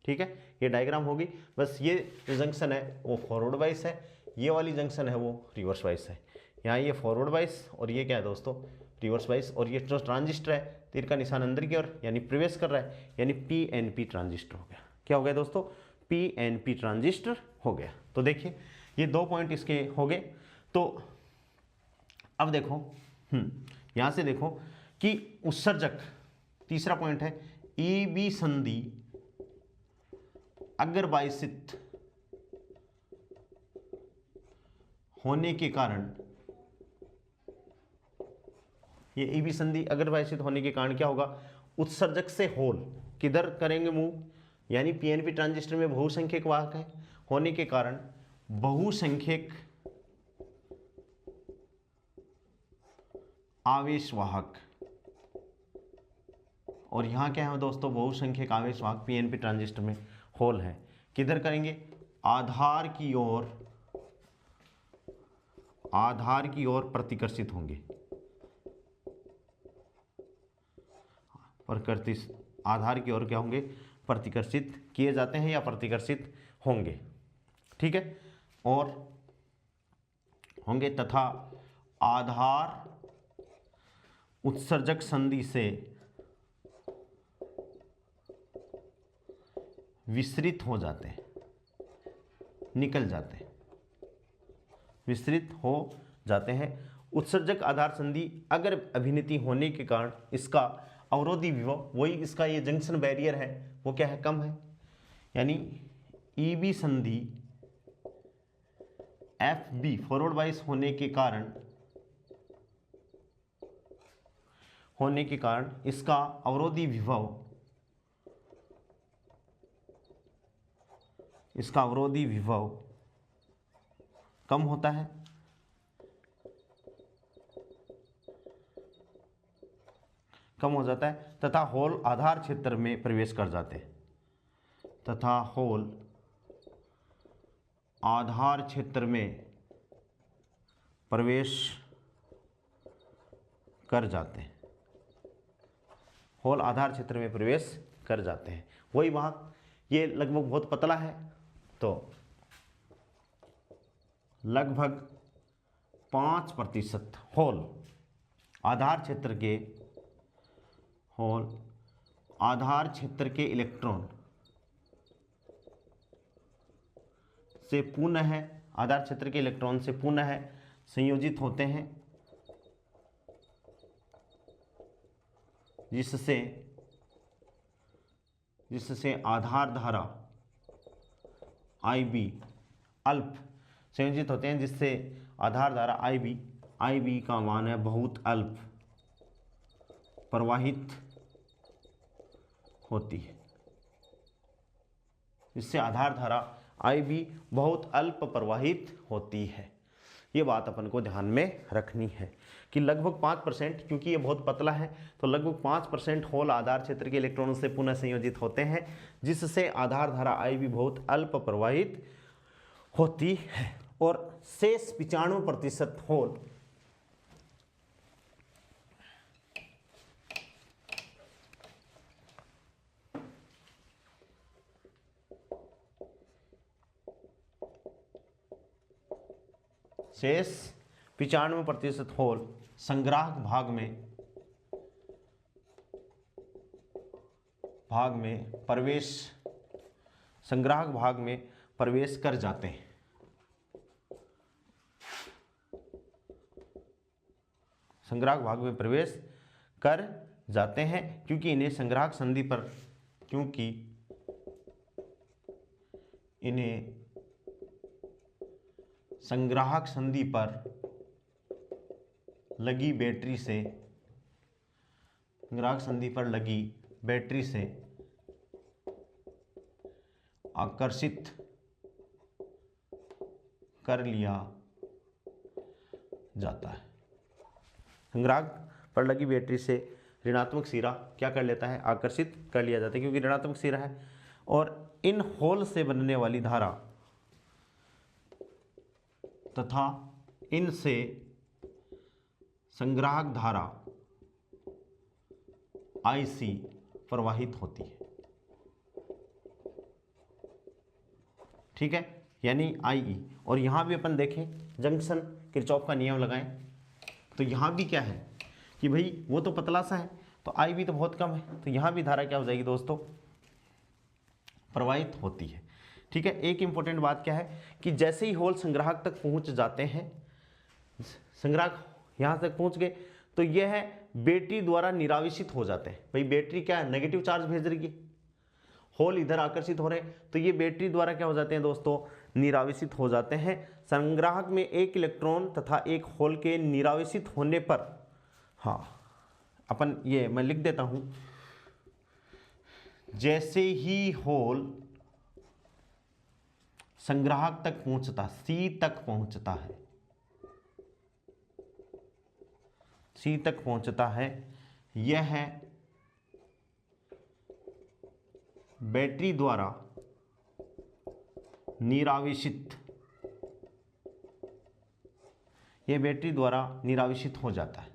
ठीक है, ये डायग्राम होगी। बस ये जो जंक्शन है वो फॉरवर्ड वाइस है, ये वाली जंक्शन है वो रिवर्स वाइस है। यहाँ ये फॉरवर्ड वाइस और ये क्या है दोस्तों रिवर्स वाइस, और ये जो ट्रांजिस्टर है तीर का निशान अंदर की ओर यानी प्रवेश कर रहा है, यानी पी एन पी ट्रांजिस्टर हो गया। क्या हो गया दोस्तों, पी एन पी ट्रांजिस्टर हो गया। तो देखिए ये 2 पॉइंट इसके हो गए। तो अब देखो यहां से देखो कि उत्सर्जक, तीसरा पॉइंट है ई बी संधि अगर बायसित होने के कारण, ये ई बी संधि अगर बायसित होने के कारण क्या होगा, उत्सर्जक से होल किधर करेंगे मूव, यानी पीएनपी ट्रांजिस्टर में बहुसंख्यक वाहक है होने के कारण बहुसंख्यक आवेश वाहक, और यहां क्या है दोस्तों बहुसंख्यक आवेश वाहक पीएनपी ट्रांजिस्टर में होल है, किधर करेंगे आधार की ओर प्रतिकर्षित होंगे, आधार की ओर क्या होंगे प्रतिकर्षित किए जाते हैं या प्रतिकर्षित होंगे। ठीक है, और होंगे तथा आधार उत्सर्जक संधि से विसरित हो जाते हैं, निकल जाते हैं, विसरित हो जाते हैं। उत्सर्जक आधार संधि अगर अभिनीति होने के कारण इसका अवरोधी विभव, वही इसका ये जंक्शन बैरियर है, वो क्या है कम है, यानी ई बी संधि एफ बी फॉरवर्ड वाइस होने के कारण इसका अवरोधी विभव कम होता है, कम हो जाता है, तथा होल आधार क्षेत्र में प्रवेश कर जाते हैं, तथा होल आधार क्षेत्र में प्रवेश कर जाते हैं, होल आधार क्षेत्र में प्रवेश कर जाते हैं। वही वाहक ये लगभग बहुत पतला है, तो लगभग 5% होल आधार क्षेत्र के इलेक्ट्रॉन से पुनः आधार क्षेत्र के इलेक्ट्रॉन से पुनः संयोजित होते हैं, जिससे आधार धारा IB अल्प संयोजित होते हैं, जिससे आधार धारा IB का मान है बहुत अल्प प्रवाहित होती है, जिससे आधार धारा IB बहुत अल्प प्रवाहित होती है। ये बात अपन को ध्यान में रखनी है कि लगभग 5%, क्योंकि ये बहुत पतला है तो लगभग 5% होल आधार क्षेत्र के इलेक्ट्रॉनों से पुनः संयोजित होते हैं, जिससे आधार धारा IB बहुत अल्प प्रवाहित होती है, और शेष 95% होल शेष 95% होल संग्राहक भाग में प्रवेश, संग्राहक भाग में प्रवेश कर जाते हैं। संग्राहक भाग में प्रवेश कर जाते हैं क्योंकि इन्हें संग्राहक संधि पर लगी बैटरी से आकर्षित कर लिया जाता है। संग्राहक पर लगी बैटरी से ऋणात्मक सिरा क्या कर लेता है, आकर्षित कर लिया जाता है, क्योंकि ऋणात्मक सिरा है। और इन होल से बनने वाली धारा तथा इनसे संग्राहक धारा IC प्रवाहित होती है। ठीक है, यानी IE। और यहां भी अपन देखें जंक्शन किरचॉफ का नियम लगाएं तो यहां भी क्या है कि भाई वो तो पतला सा है तो I भी तो बहुत कम है, तो यहां भी धारा क्या हो जाएगी दोस्तों, प्रवाहित होती है। ठीक है, एक इंपॉर्टेंट बात क्या है कि जैसे ही होल संग्राहक तक पहुंच जाते हैं, संग्राहक यहां तक पहुंच गए तो यह बैटरी द्वारा निरावेशित हो जाते हैं। भाई बैटरी क्या है, नेगेटिव चार्ज भेज रही है, होल इधर आकर्षित हो रहे हैं, तो ये बैटरी द्वारा क्या हो जाते हैं दोस्तों, निरावेशित हो जाते हैं। संग्राहक में एक इलेक्ट्रॉन तथा एक होल के निरावेशित होने पर, हाँ अपन ये मैं लिख देता हूं, जैसे ही होल संग्राहक तक पहुंचता, C तक पहुंचता है, C तक पहुंचता है, यह बैटरी द्वारा निरावेशित, यह बैटरी द्वारा निरावेशित हो जाता है,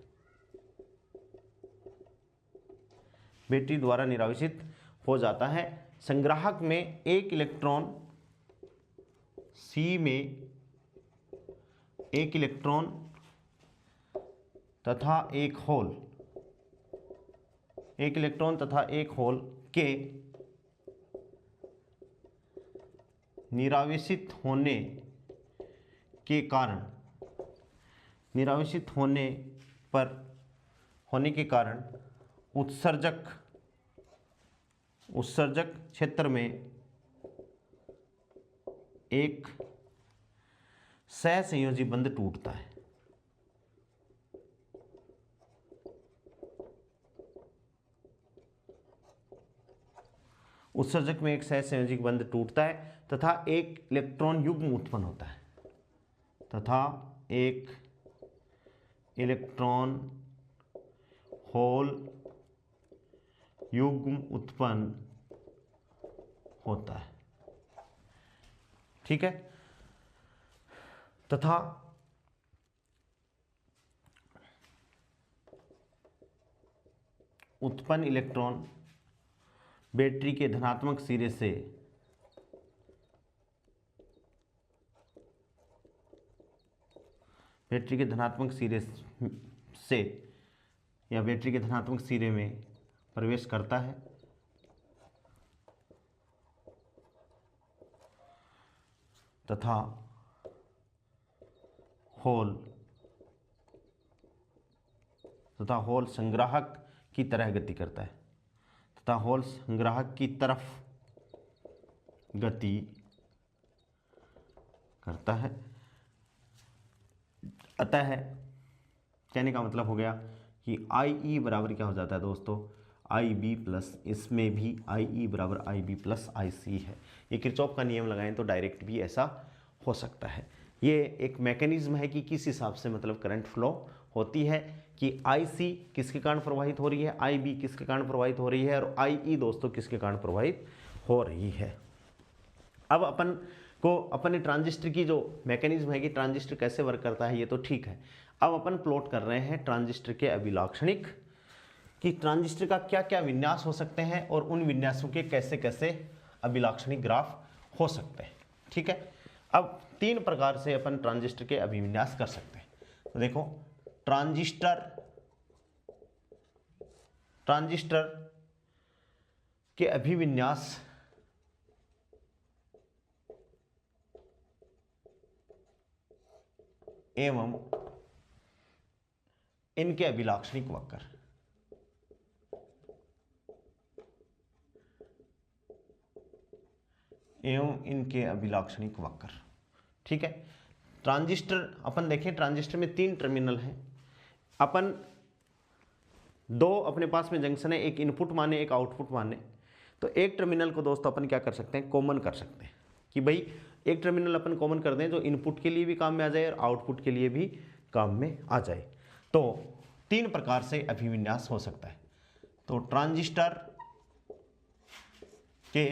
बैटरी द्वारा निरावेशित हो जाता है। संग्राहक में एक इलेक्ट्रॉन, C में एक इलेक्ट्रॉन तथा एक होल, एक इलेक्ट्रॉन तथा एक होल के निरावेशित होने के कारण, निरावेशित होने के कारण उत्सर्जक क्षेत्र में एक सहसंयोजी बंध टूटता है। उत्सर्जक में एक सहसंयोजी बंध टूटता है तथा एक इलेक्ट्रॉन युग्म उत्पन्न होता है, तथा एक इलेक्ट्रॉन होल युग्म उत्पन्न होता है। ठीक है, तथा उत्पन्न इलेक्ट्रॉन बैटरी के धनात्मक सिरे से बैटरी के धनात्मक सिरे में प्रवेश करता है तथा होल संग्राहक की तरह गति करता है, तथा होल संग्राहक की तरफ गति करता है। अतः कहने का मतलब हो गया कि IE बराबर क्या हो जाता है दोस्तों, IB प्लस, इसमें भी IE बराबर IB प्लस IC है। ये किरचॉफ का नियम लगाएं तो डायरेक्ट भी ऐसा हो सकता है। ये एक मैकेनिज्म है कि किस हिसाब से मतलब करंट फ्लो होती है, कि IC किसके कारण प्रवाहित हो रही है, IB किसके कारण प्रवाहित हो रही है, और IE दोस्तों किसके कारण प्रवाहित हो रही है। अब अपन ट्रांजिस्टर की जो मैकेनिज्म है कि ट्रांजिस्टर कैसे वर्क करता है ये तो ठीक है। अब अपन प्लॉट कर रहे हैं ट्रांजिस्टर के अभिलाक्षणिक, कि ट्रांजिस्टर का क्या क्या विन्यास हो सकते हैं और उन विन्यासों के कैसे कैसे अभिलाक्षणिक ग्राफ हो सकते हैं। ठीक है, अब तीन प्रकार से अपन ट्रांजिस्टर के अभिविन्यास कर सकते हैं। तो देखो, ट्रांजिस्टर के अभिविन्यास एवं इनके अभिलाक्षणिक वक्र। ठीक है। ट्रांजिस्टर अपन देखें, ट्रांजिस्टर में तीन टर्मिनल हैं। अपन दो अपने पास में जंक्शन है, एक इनपुट माने एक आउटपुट माने। तो एक टर्मिनल को दोस्तों अपन क्या कर सकते हैं, कॉमन कर सकते हैं कि भाई एक टर्मिनल अपन कॉमन कर दें जो इनपुट के लिए भी काम में आ जाए और आउटपुट के लिए भी काम में आ जाए। तो तीन प्रकार से अभिविन्यास हो सकता है। तो ट्रांजिस्टर के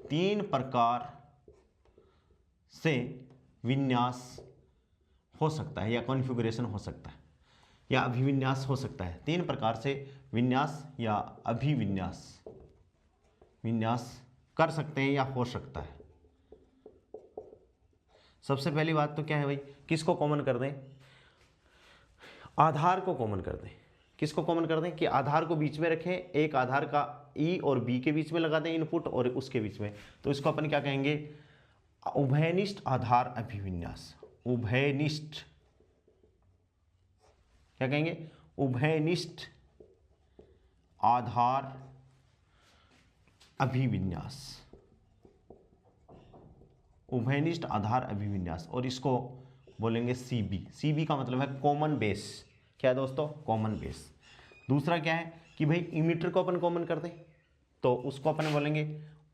तीन प्रकार से विन्यास हो सकता है या कॉन्फ़िगरेशन हो सकता है या अभिविन्यास हो सकता है। तीन प्रकार से विन्यास या अभिविन्यास कर सकते हैं या हो सकता है। सबसे पहली बात तो क्या है भाई, किसको कॉमन कर दें, आधार को कॉमन कर दें। किसको कॉमन कर दें कि आधार को बीच में रखें, एक आधार का ई और बी के बीच में लगा दें इनपुट और उसके बीच में। तो इसको अपन क्या कहेंगे, उभयनिष्ठ आधार अभिविन्यास। उभयनिष्ठ क्या कहेंगे, उभयनिष्ठ आधार अभिविन्यास। उभयनिष्ठ आधार अभिविन्यास, और इसको बोलेंगे सीबी। सीबी का मतलब है कॉमन बेस। क्या है दोस्तों, कॉमन बेस। दूसरा क्या है कि भाई इमीटर को अपन कॉमन कर दें, तो उसको अपन बोलेंगे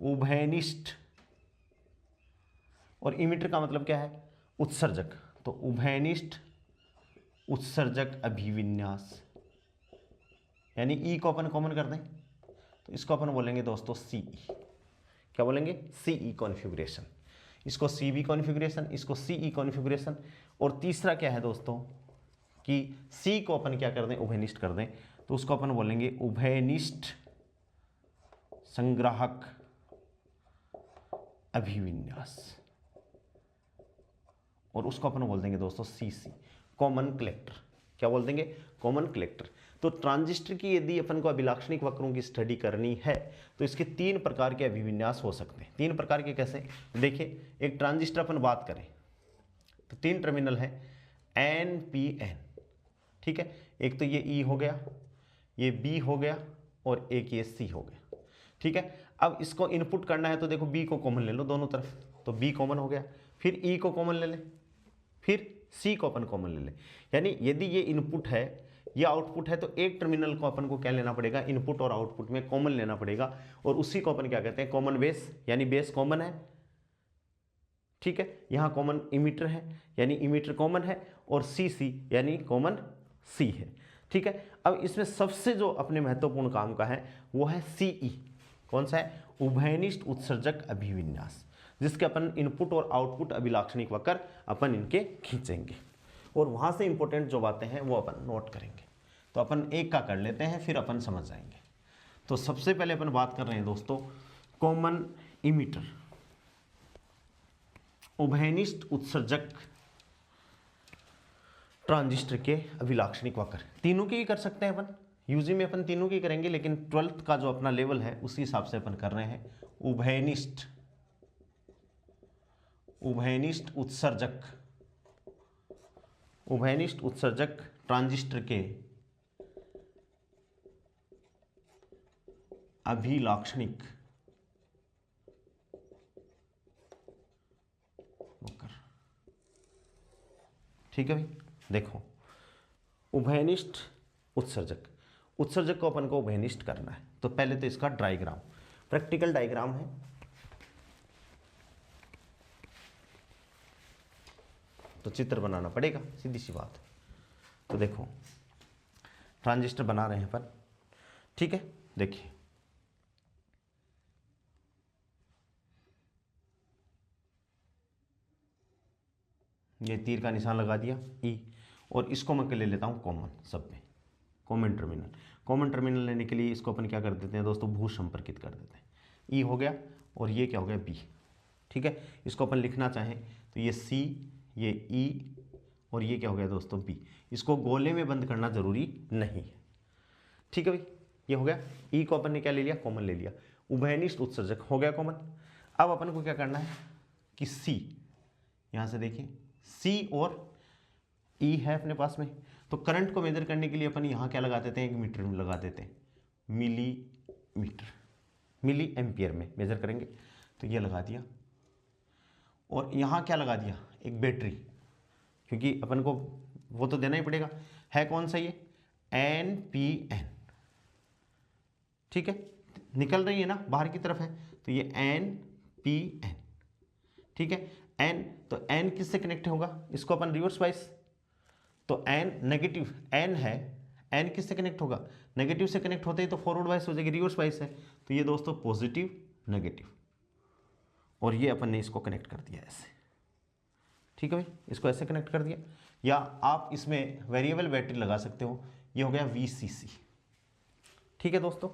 उभयनिष्ठ, और इमीटर का मतलब क्या है, उत्सर्जक। तो उभयनिष्ठ उत्सर्जक अभिविन्यास, यानी ई को अपन कॉमन कर दें तो इसको अपन बोलेंगे दोस्तों सीई। क्या बोलेंगे, सीई कॉन्फ़िगरेशन। इसको सीबी कॉन्फ़िगरेशन, इसको सीई कॉन्फ़िगरेशन। और तीसरा क्या है दोस्तों कि सी को अपन क्या कर दें, उभयनिष्ठ कर दें, तो उसको अपन बोलेंगे उभयनिष्ठ संग्राहक अभिविन्यास, और उसको अपन बोल देंगे दोस्तों सीसी, कॉमन कलेक्टर। क्या बोल देंगे, कॉमन कलेक्टर। तो ट्रांजिस्टर की यदि अपन को अभिलाक्षणिक वक्रों की स्टडी करनी है तो इसके तीन प्रकार के अभिविन्यास हो सकते हैं। तीन प्रकार के कैसे, देखिए एक ट्रांजिस्टर अपन बात करें तो तीन टर्मिनल है एन पी एन। ठीक है, एक तो ये ई हो गया, ये बी हो गया, और एक ये सी हो गया। ठीक है, अब इसको इनपुट करना है तो देखो बी को कॉमन ले लो दोनों तरफ, तो बी कॉमन हो गया, फिर ई को कॉमन ले लें, फिर सी को अपन कॉमन ले लें। यानी यदि ये इनपुट है, ये आउटपुट है, तो एक टर्मिनल को अपन को क्या लेना पड़ेगा, इनपुट और आउटपुट में कॉमन लेना पड़ेगा, और उसी को अपन क्या कहते हैं, कॉमन बेस, यानी बेस कॉमन है। ठीक है, यहाँ कॉमन इमीटर है यानी इमीटर कॉमन है, और सी सी यानी कॉमन सी है। ठीक है, अब इसमें सबसे जो अपने महत्वपूर्ण काम का है वो है सीई। कौन सा है, उभयनिष्ठ उत्सर्जक अभिविन्यास, जिसके अपन इनपुट और आउटपुट अभिलाक्षणिक वक्र अपन इनके खींचेंगे, और वहाँ से इंपॉर्टेंट जो बातें हैं वो अपन नोट करेंगे। तो अपन एक का कर लेते हैं, फिर अपन समझ जाएंगे। तो सबसे पहले अपन बात कर रहे हैं दोस्तों कॉमन इमीटर, उभयनिष्ठ उत्सर्जक ट्रांजिस्टर के अभिलाक्षणिक वक्र। तीनों के ही कर सकते हैं अपन, यूजी में अपन तीनों की करेंगे, लेकिन 12th का जो अपना लेवल है उसी हिसाब से अपन कर रहे हैं। उभयनिष्ठ उत्सर्जक ट्रांजिस्टर के अभिलाक्षणिक वक्र। ठीक है भाई, देखो उभयनिष्ठ उत्सर्जक को अपन को उभयनिष्ठ करना है, तो पहले तो इसका डायग्राम, प्रैक्टिकल डायग्राम है। तो चित्र बनाना पड़ेगा, सीधी सी बात। तो देखो ट्रांजिस्टर बना रहे हैं अपन। ठीक है, देखिए ये तीर का निशान लगा दिया ई, और इसको मैं ले लेता हूँ कॉमन, सब में कॉमन टर्मिनल लेने के लिए इसको अपन क्या कर देते हैं दोस्तों, भू संपर्कित कर देते हैं। ई हो गया और ये क्या हो गया बी। ठीक है, इसको अपन लिखना चाहें तो ये C, ये E और ये क्या हो गया दोस्तों B। इसको गोले में बंद करना जरूरी नहीं है। ठीक है भाई, ये हो गया। E को अपन ने क्या ले लिया, कॉमन ले लिया, उभयनिष्ठ उत्सर्जक हो गया कॉमन। अब अपन को क्या करना है कि C, यहाँ से देखिए C और E है अपने पास में, तो करंट को मेजर करने के लिए अपन यहाँ क्या लगा देते हैं, एक मीटर में लगा देते हैं, मिलीमीटर, मिली एम्पियर में मेजर करेंगे, तो ये लगा दिया। और यहाँ क्या लगा दिया, एक बैटरी, क्योंकि अपन को वो तो देना ही पड़ेगा, है कौन सा ये NPN, ठीक है, निकल रही है ना बाहर की तरफ है, तो ये NPN, ठीक है। N, तो N किससे कनेक्ट होगा, इसको अपन रिवर्स वाइज, तो N नेगेटिव, N है, N किससे कनेक्ट होगा, नेगेटिव से कनेक्ट होते ही तो फॉरवर्ड वाइज हो जाएगी, रिवर्स वाइज है, तो ये दोस्तों पॉजिटिव नेगेटिव, और ये अपन ने इसको कनेक्ट कर दिया ऐसे, ठीक है भाई, इसको ऐसे कनेक्ट कर दिया। या आप इसमें वेरिएबल बैटरी लगा सकते हो, ये हो गया VCC, ठीक है दोस्तों।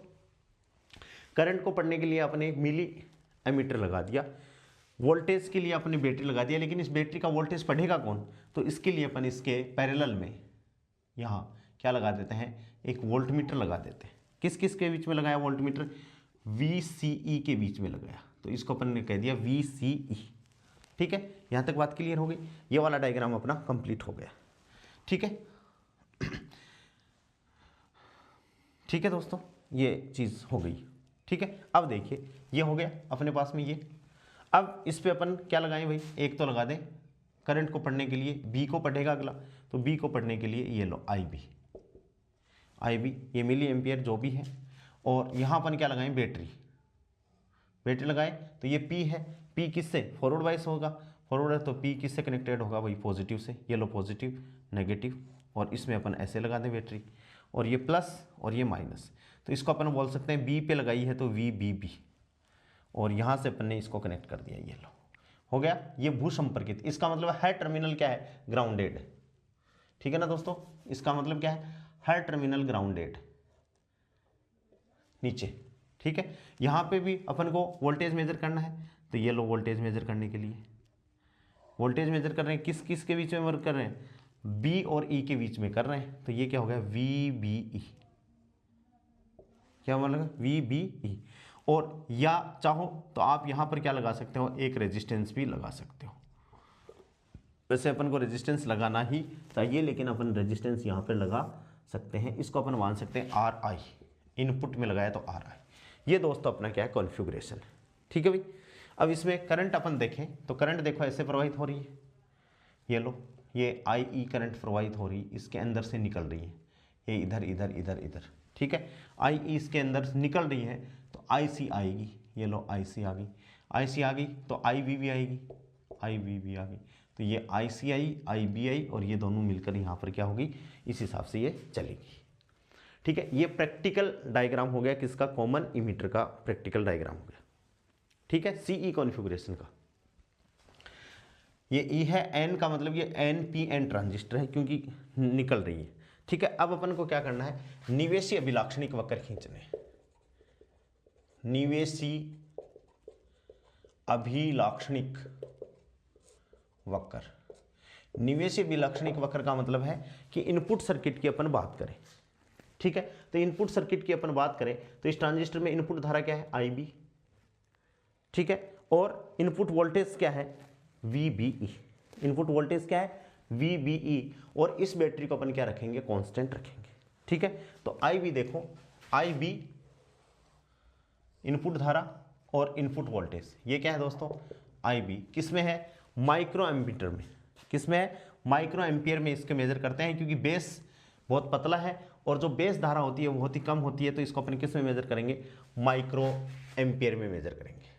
करंट को पढ़ने के लिए अपने एक मिली एमीटर लगा दिया, वोल्टेज के लिए अपने बैटरी लगा दिया, लेकिन इस बैटरी का वोल्टेज पढ़ेगा कौन, तो इसके लिए अपन इसके पैरेलल में यहाँ क्या लगा देते हैं, एक वोल्ट मीटर लगा देते हैं। किस किस के बीच में लगाया वोल्ट मीटर, VCE के बीच में लगाया, तो इसको अपन ने कह दिया VCE, ठीक है। यहाँ तक बात क्लियर हो गई, ये वाला डायग्राम अपना कंप्लीट हो गया, ठीक है। ठीक है दोस्तों, ये चीज़ हो गई, ठीक है। अब देखिए ये हो गया अपने पास में ये, अब इस पे अपन क्या लगाएं भाई, एक तो लगा दें करंट को पढ़ने के लिए, B को पढ़ेगा अगला, तो B को पढ़ने के लिए ये लो IB, ये मिली एम्पियर जो भी है, और यहाँ अपन क्या लगाएं, बैटरी लगाएं, तो ये P है, P किससे फॉरवर्ड वाइज होगा, फॉरवर्ड है तो P किससे कनेक्टेड होगा भाई, पॉजिटिव से, ये लो पॉजिटिव नेगेटिव, और इसमें अपन ऐसे लगा दें बैटरी, और ये प्लस और ये माइनस, तो इसको अपन बोल सकते हैं B पे लगाई है तो VBB, और यहाँ से अपन ने इसको कनेक्ट कर दिया, ये लो हो गया, ये भू संपर्कित, इसका मतलब है टर्मिनल क्या है, ग्राउंडेड, ठीक है ना दोस्तों, इसका मतलब क्या है, हर टर्मिनल ग्राउंडेड नीचे, ठीक है। यहाँ पे भी अपन को वोल्टेज मेजर करना है, तो ये लो वोल्टेज मेजर करने के लिए, वोल्टेज मेजर कर रहे हैं, किस किस के बीच में वर्क कर रहे हैं, B और E के बीच में कर रहे हैं, तो ये क्या हो गया VBE, क्या मतलब VBE। और या चाहो तो आप यहाँ पर क्या लगा सकते हो, एक रेजिस्टेंस भी लगा सकते हो, वैसे अपन को रेजिस्टेंस लगाना ही चाहिए, लेकिन अपन रेजिस्टेंस यहाँ पर लगा सकते हैं, इसको अपन मान सकते हैं RI, इनपुट में लगाया तो RI। ये दोस्तों अपना क्या है, कॉन्फ़िगरेशन, ठीक है भाई। अब इसमें करंट अपन देखें तो करंट देखो ऐसे प्रवाहित हो रही है, ये लो ये IE करंट प्रवाहित हो रही है, इसके अंदर से निकल रही है, ये इधर इधर इधर इधर, ठीक है। IE इसके अंदर से निकल रही है तो IC आएगी, ये लो IC आ गई, IC आ गई तो IB भी आएगी, IB भी आ गई, तो ये IC आई, IB आई, और ये दोनों मिलकर यहाँ पर क्या होगी, इस हिसाब से ये चलेगी, ठीक है। ये प्रैक्टिकल डायग्राम हो गया किसका, कॉमन इमीटर का प्रैक्टिकल डायग्राम हो गया, ठीक है, CE कॉन्फ़िगरेशन का। ये E है, N का मतलब ये NPN ट्रांजिस्टर है क्योंकि निकल रही है, ठीक है। अब अपन को क्या करना है, निवेशी अभिलाक्षणिक वक्र खींचने, निवेशी अभिलाक्षणिक वक्र, निवेशी अभिलाक्षणिक वक्र का मतलब है कि इनपुट सर्किट की अपन बात करें, ठीक है। तो इनपुट सर्किट की अपन बात करें तो इस ट्रांजिस्टर में इनपुट धारा क्या है, IB, ठीक है, और इनपुट वोल्टेज क्या है, VBE, इनपुट वोल्टेज क्या है, VBE, और इस बैटरी को अपन क्या रखेंगे, कांस्टेंट रखेंगे, ठीक है। तो IB देखो, IB इनपुट धारा और इनपुट वोल्टेज, ये क्या है दोस्तों, IB किस में है, माइक्रो एम्पीयर में, किस में है, माइक्रो एम्पियर में इसके मेजर करते हैं, क्योंकि बेस बहुत पतला है और जो बेस धारा होती है वो बहुत ही कम होती है, तो इसको अपन किस में मेजर करेंगे, माइक्रो एम्पियर में मेजर करेंगे,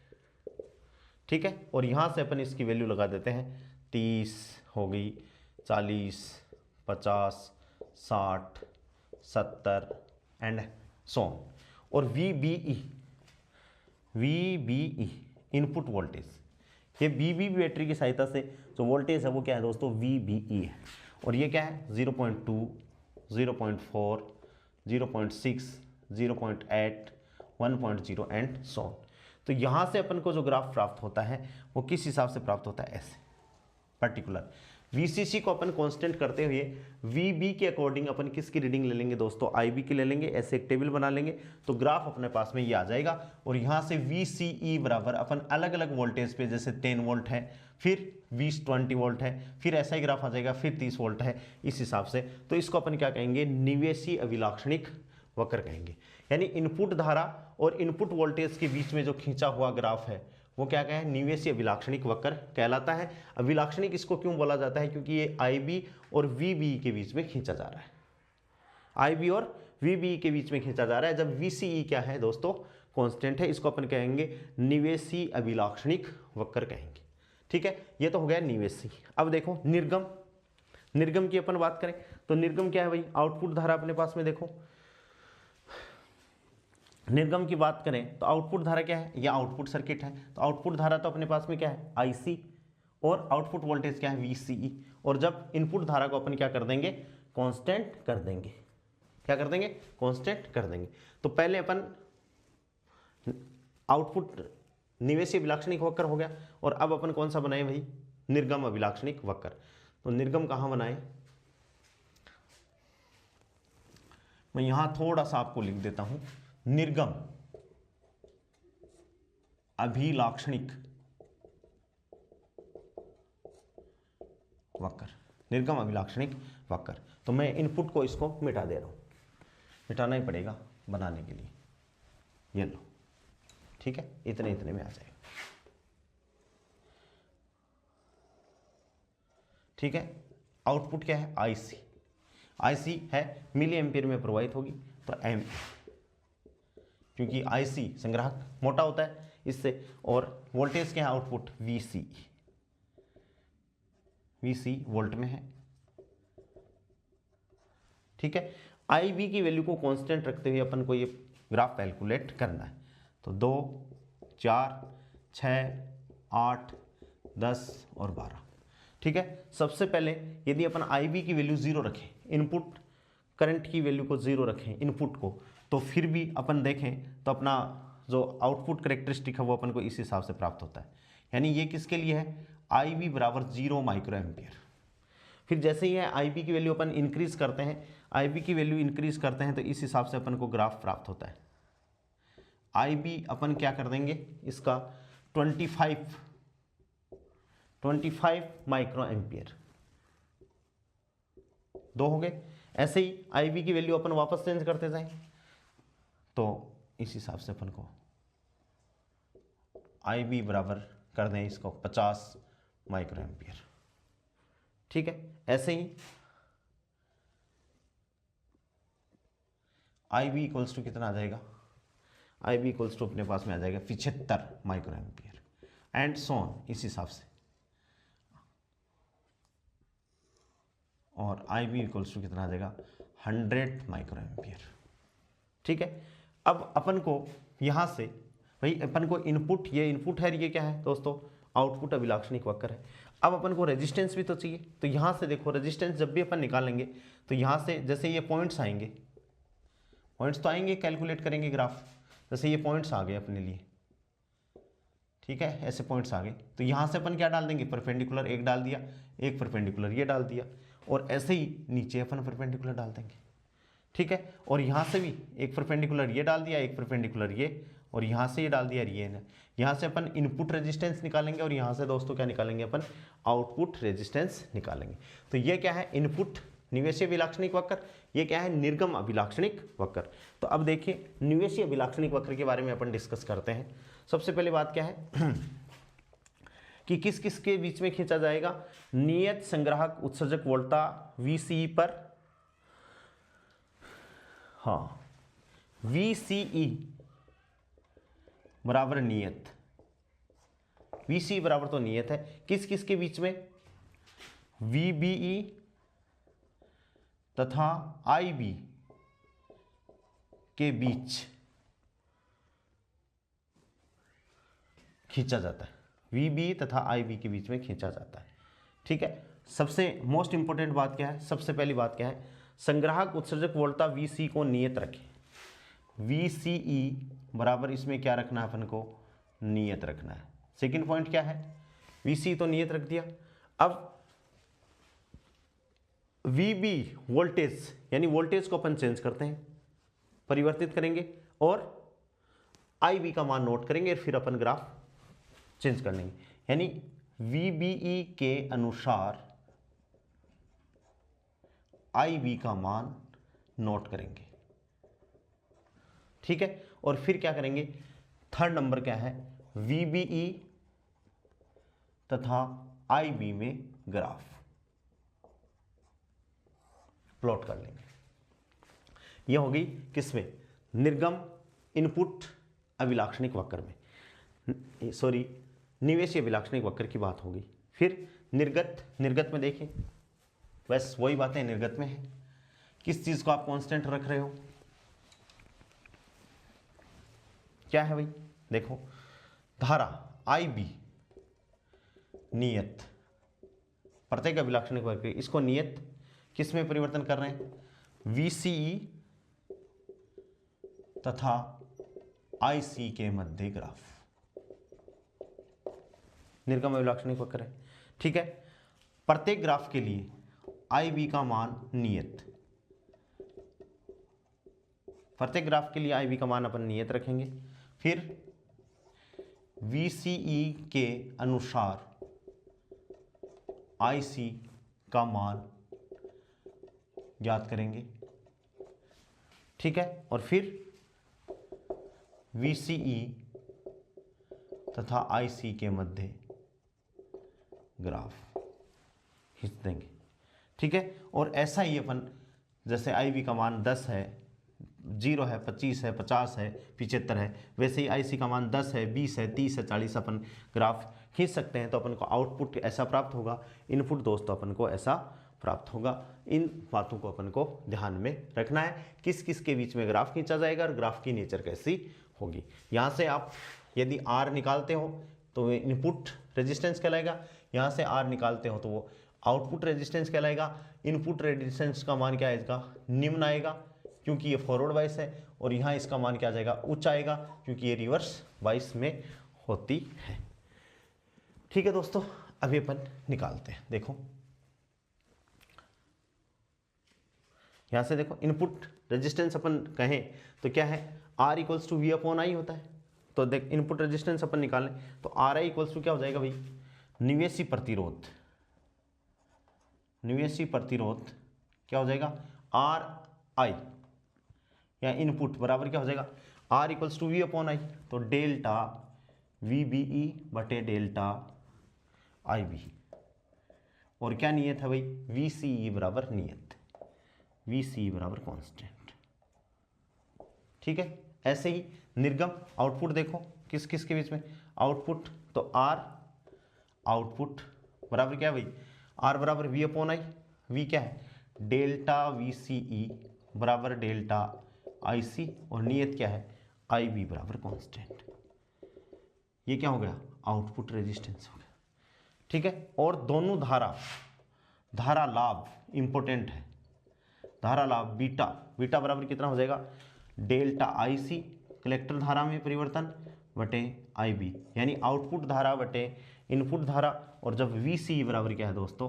ठीक है। और यहाँ से अपन इसकी वैल्यू लगा देते हैं, 30 हो गई, 40, 50, 60, 70 एंड सो ऑन। और VBE इनपुट वोल्टेज, ये VBE बैटरी की सहायता से जो वोल्टेज है वो क्या है दोस्तों, VBE है, और ये क्या है 0.2, 0.4, 0.6, 0.8, 1.0 एंड सो ऑन। तो यहाँ से अपन को जो ग्राफ प्राप्त होता है वो किस हिसाब से प्राप्त होता है, ऐसे पर्टिकुलर। VCC को अपन कांस्टेंट करते हुए VB के अकॉर्डिंग अपन किसकी रीडिंग ले लेंगे दोस्तों, IB की ले लेंगे। ऐसे एक टेबल बना लेंगे तो ग्राफ अपने पास में ये आ जाएगा। और यहाँ से VCE बराबर अपन अलग अलग वोल्टेज पे, जैसे 10 वोल्ट है, फिर 20 वोल्ट है, फिर ऐसा ही ग्राफ आ जाएगा, फिर 30 वोल्ट है, इस हिसाब से। तो इसको अपन क्या कहेंगे, निवेशी अभिलाक्षणिक वक्र कहेंगे। यानी इनपुट धारा और इनपुट वोल्टेज के बीच में जो खींचा हुआ ग्राफ है वो क्या कहें, निवेशी अभिलाक्षणिक वक्र कहलाता है। अभिलाक्षणिक इसको क्यों बोला जाता है, क्योंकि ये IB और VB के बीच में खींचा जा रहा है। IB और VB के बीच में खींचा जा रहा है। जब VCE क्या है दोस्तों, कांस्टेंट है, इसको अपन कहेंगे निवेशी अभिलाक्षणिक वक्र कहेंगे। ठीक है, ये तो हो गया निवेशी। अब देखो निर्गम, निर्गम की अपन बात करें तो निर्गम क्या है भाई, आउटपुट धारा अपने पास में देखो। निर्गम की बात करें तो आउटपुट धारा क्या है, यह आउटपुट सर्किट है, तो आउटपुट धारा तो अपने पास में क्या है, IC, और आउटपुट वोल्टेज क्या है, VCE। और जब इनपुट धारा को अपन क्या कर देंगे, कांस्टेंट कर देंगे। क्या कर देंगे, कांस्टेंट कर देंगे। तो पहले अपन आउटपुट निवेशी अभिलाक्षणिक वक्र हो गया, और अब अपन कौन सा बनाए भाई, निर्गम अभिलाक्षणिक वक्र। तो निर्गम कहाँ बनाए, मैं यहां थोड़ा सा आपको लिख देता हूं, निर्गम अभिलाक्षणिक वक्र, निर्गम अभिलाक्षणिक वक्र। तो मैं इनपुट को इसको मिटा दे रहा हूं, मिटाना ही पड़ेगा बनाने के लिए, ये लो। ठीक है, इतने इतने में आ जाएगा। ठीक है, आउटपुट क्या है, IC है, मिली एम्पियर में प्रवाहित होगी, तो एम, क्योंकि IC संग्राहक मोटा होता है इससे। और वोल्टेज क्या है, आउटपुट VC वोल्ट में है। ठीक है, IB की वैल्यू को कांस्टेंट रखते हुए अपन को ये ग्राफ कैलकुलेट करना है। तो 2, 4, 6, 8, 10 और 12। ठीक है, सबसे पहले यदि अपन IB की वैल्यू 0 रखें, इनपुट करंट की वैल्यू को 0 रखें इनपुट को, तो फिर भी अपन देखें तो अपना जो आउटपुट करेक्टरिस्टिक है वो अपन को इस हिसाब से प्राप्त होता है। यानी ये किसके लिए है, IB बराबर 0 माइक्रो एम्पियर। फिर जैसे ही है IB की वैल्यू अपन इंक्रीज करते हैं, IB की वैल्यू इंक्रीज करते हैं, तो इस हिसाब से अपन को ग्राफ प्राप्त होता है। IB अपन क्या कर देंगे, इसका 25 माइक्रो एम्पियर, 2 हो गए। ऐसे ही IB की वैल्यू अपन वापस चेंज करते जाएं, तो इस हिसाब से अपन को IB बराबर कर दें इसको 50 माइक्रो एम्पियर। ठीक है, ऐसे ही IB इक्वल्स टू कितना आ जाएगा, IB इक्वल्स टू अपने पास में आ जाएगा 75 माइक्रो एम्पियर, एंड सोन इस हिसाब से। और IB इक्वल्स टू कितना आ जाएगा, 100 माइक्रो एम्पियर। ठीक है, अब अपन को यहाँ से भाई अपन को इनपुट, ये इनपुट है, ये क्या है दोस्तों, आउटपुट अभिलाक्षणिक वक्र है। अब अपन को रेजिस्टेंस भी तो चाहिए, तो यहाँ से देखो रेजिस्टेंस जब भी अपन निकालेंगे तो यहाँ से जैसे ये पॉइंट्स आएंगे, पॉइंट्स तो आएंगे, कैलकुलेट करेंगे ग्राफ, जैसे ये पॉइंट्स आ गए अपने लिए। ठीक है, ऐसे पॉइंट्स आ गए, तो यहाँ से अपन क्या डाल देंगे, परपेंडिकुलर एक डाल दिया, एक परपेंडिकुलर ये डाल दिया, और ऐसे ही नीचे अपन परपेंडिकुलर डाल देंगे। ठीक है, और यहाँ से भी एक परपेंडिकुलर ये डाल दिया, एक परपेंडिकुलर ये, और यहाँ से ये डाल दिया ये ना। यहाँ से अपन इनपुट रेजिस्टेंस निकालेंगे, और यहाँ से दोस्तों क्या निकालेंगे, अपन आउटपुट रेजिस्टेंस निकालेंगे। तो ये क्या है, इनपुट निवेशी अभिलाक्षणिक वक्र, ये क्या है, निर्गम अभिलाक्षणिक वक्र। तो अब देखिए निवेशी अभिलाक्षणिक वक्र के बारे में अपन डिस्कस करते हैं। सबसे पहले बात क्या है कि किस किस के बीच में खींचा जाएगा, नियत संग्राहक उत्सर्जक वोल्टा VCE पर, हाँ VCE बराबर नियत, VCE बराबर तो नियत है, किस किस के बीच में, VBE तथा IB के बीच खींचा जाता है, VBE तथा IB के बीच में खींचा जाता है। ठीक है, सबसे मोस्ट इंपॉर्टेंट बात क्या है, सबसे पहली बात क्या है, संग्राहक उत्सर्जक वोल्टा VC को नियत रखें। VCE बराबर इसमें क्या रखना है अपन को, नियत रखना है। सेकंड पॉइंट क्या है, वीसी तो नियत रख दिया। अब वीबी वोल्टेज, यानी वोल्टेज को अपन चेंज करते हैं, परिवर्तित करेंगे और आईवी का मान नोट करेंगे, फिर अपन ग्राफ चेंज कर लेंगे। यानी वीबीई के अनुसार आईवी का मान नोट करेंगे, ठीक है। और फिर क्या करेंगे, थर्ड नंबर क्या है, वीबीई तथा आईवी में ग्राफ प्लॉट कर लेंगे। यह होगी किसमें, निर्गम इनपुट अभिलाक्षणिक वक्र में, सॉरी निवेशी अभिलाक्षणिक वक्र की बात होगी। फिर निर्गत में देखिए, बस वही बातें निर्गत में है। किस चीज को आप कांस्टेंट रख रहे हो, क्या है भाई, देखो धारा आई बी नियत, प्रत्येक अभिलाक्षणिक वक्र, इसको नियत किस में परिवर्तन कर रहे हैं, वीसीई तथा आईसी के मध्य ग्राफ, निर्गम अभिलाक्षणिक वक्र है, ठीक है। प्रत्येक ग्राफ के लिए आई बी का मान नियत, प्रत्येक ग्राफ के लिए आई बी का मान अपन नियत रखेंगे। फिर वीसीई के अनुसार आईसी का मान ज्ञात करेंगे, ठीक है। और फिर वीसीई तथा आईसी के मध्य ग्राफ खींच देंगे, ठीक है। और ऐसा ही अपन, जैसे आईवी का मान 10 है, 0 है, 25 है, 50 है, 75 है, वैसे ही आईसी का मान 10 है, 20 है, 30 है, 40, अपन ग्राफ खींच सकते हैं। तो अपन को आउटपुट ऐसा प्राप्त होगा, इनपुट दोस्तों अपन को ऐसा प्राप्त होगा। इन बातों को अपन को ध्यान में रखना है, किस किस के बीच में ग्राफ खींचा जाएगा और ग्राफ की नेचर कैसी होगी। यहाँ से आप यदि आर निकालते हो तो वो इनपुट रेजिस्टेंस कहलाएगा, यहाँ से आर निकालते हो तो वो आउटपुट रेजिस्टेंस कहलाएगा। इनपुट रेजिस्टेंस का मान क्या आएगा, निम्न आएगा क्योंकि ये फॉरवर्ड वाइस है, और यहाँ इसका मान क्या आ जाएगा, उच्च आएगा क्योंकि ये रिवर्स वाइस में होती है, ठीक है दोस्तों। अभी अपन निकालते हैं, देखो यहाँ से देखो, इनपुट रेजिस्टेंस अपन कहें तो क्या है, R equals to V upon I होता है। तो देख इनपुट रेजिस्टेंस अपन निकालें तो आर आई इक्वल्स टू क्या हो जाएगा भाई, निवेशी प्रतिरोध, निवेशी प्रतिरोध क्या हो जाएगा, आर आई या इनपुट बराबर क्या हो जाएगा, R equals to V upon I, तो डेल्टा वी बी ई बटे डेल्टा आई बी। और क्या नियत है भाई, वी सी ई बराबर नियत, वी सी बराबर कांस्टेंट, ठीक है। ऐसे ही निर्गम आउटपुट देखो किस किस के बीच में, आउटपुट तो आर आउटपुट बराबर क्या है भाई, आर बराबर वी अपॉन आई, वी क्या है डेल्टा वी सी ई बराबर डेल्टा आई सी, और नियत क्या है आई बी बराबर कांस्टेंट। ये क्या हो गया, आउटपुट रेजिस्टेंस हो गया, ठीक है। और दोनों धारा लाभ इंपॉर्टेंट है, धारा लाभ बीटा, बीटा बराबर कितना हो जाएगा, डेल्टा आई सी कलेक्टर धारा में परिवर्तन बटे आई बी, यानी आउटपुट धारा बटे इनपुट धारा। और जब वी सी बराबर क्या है दोस्तों,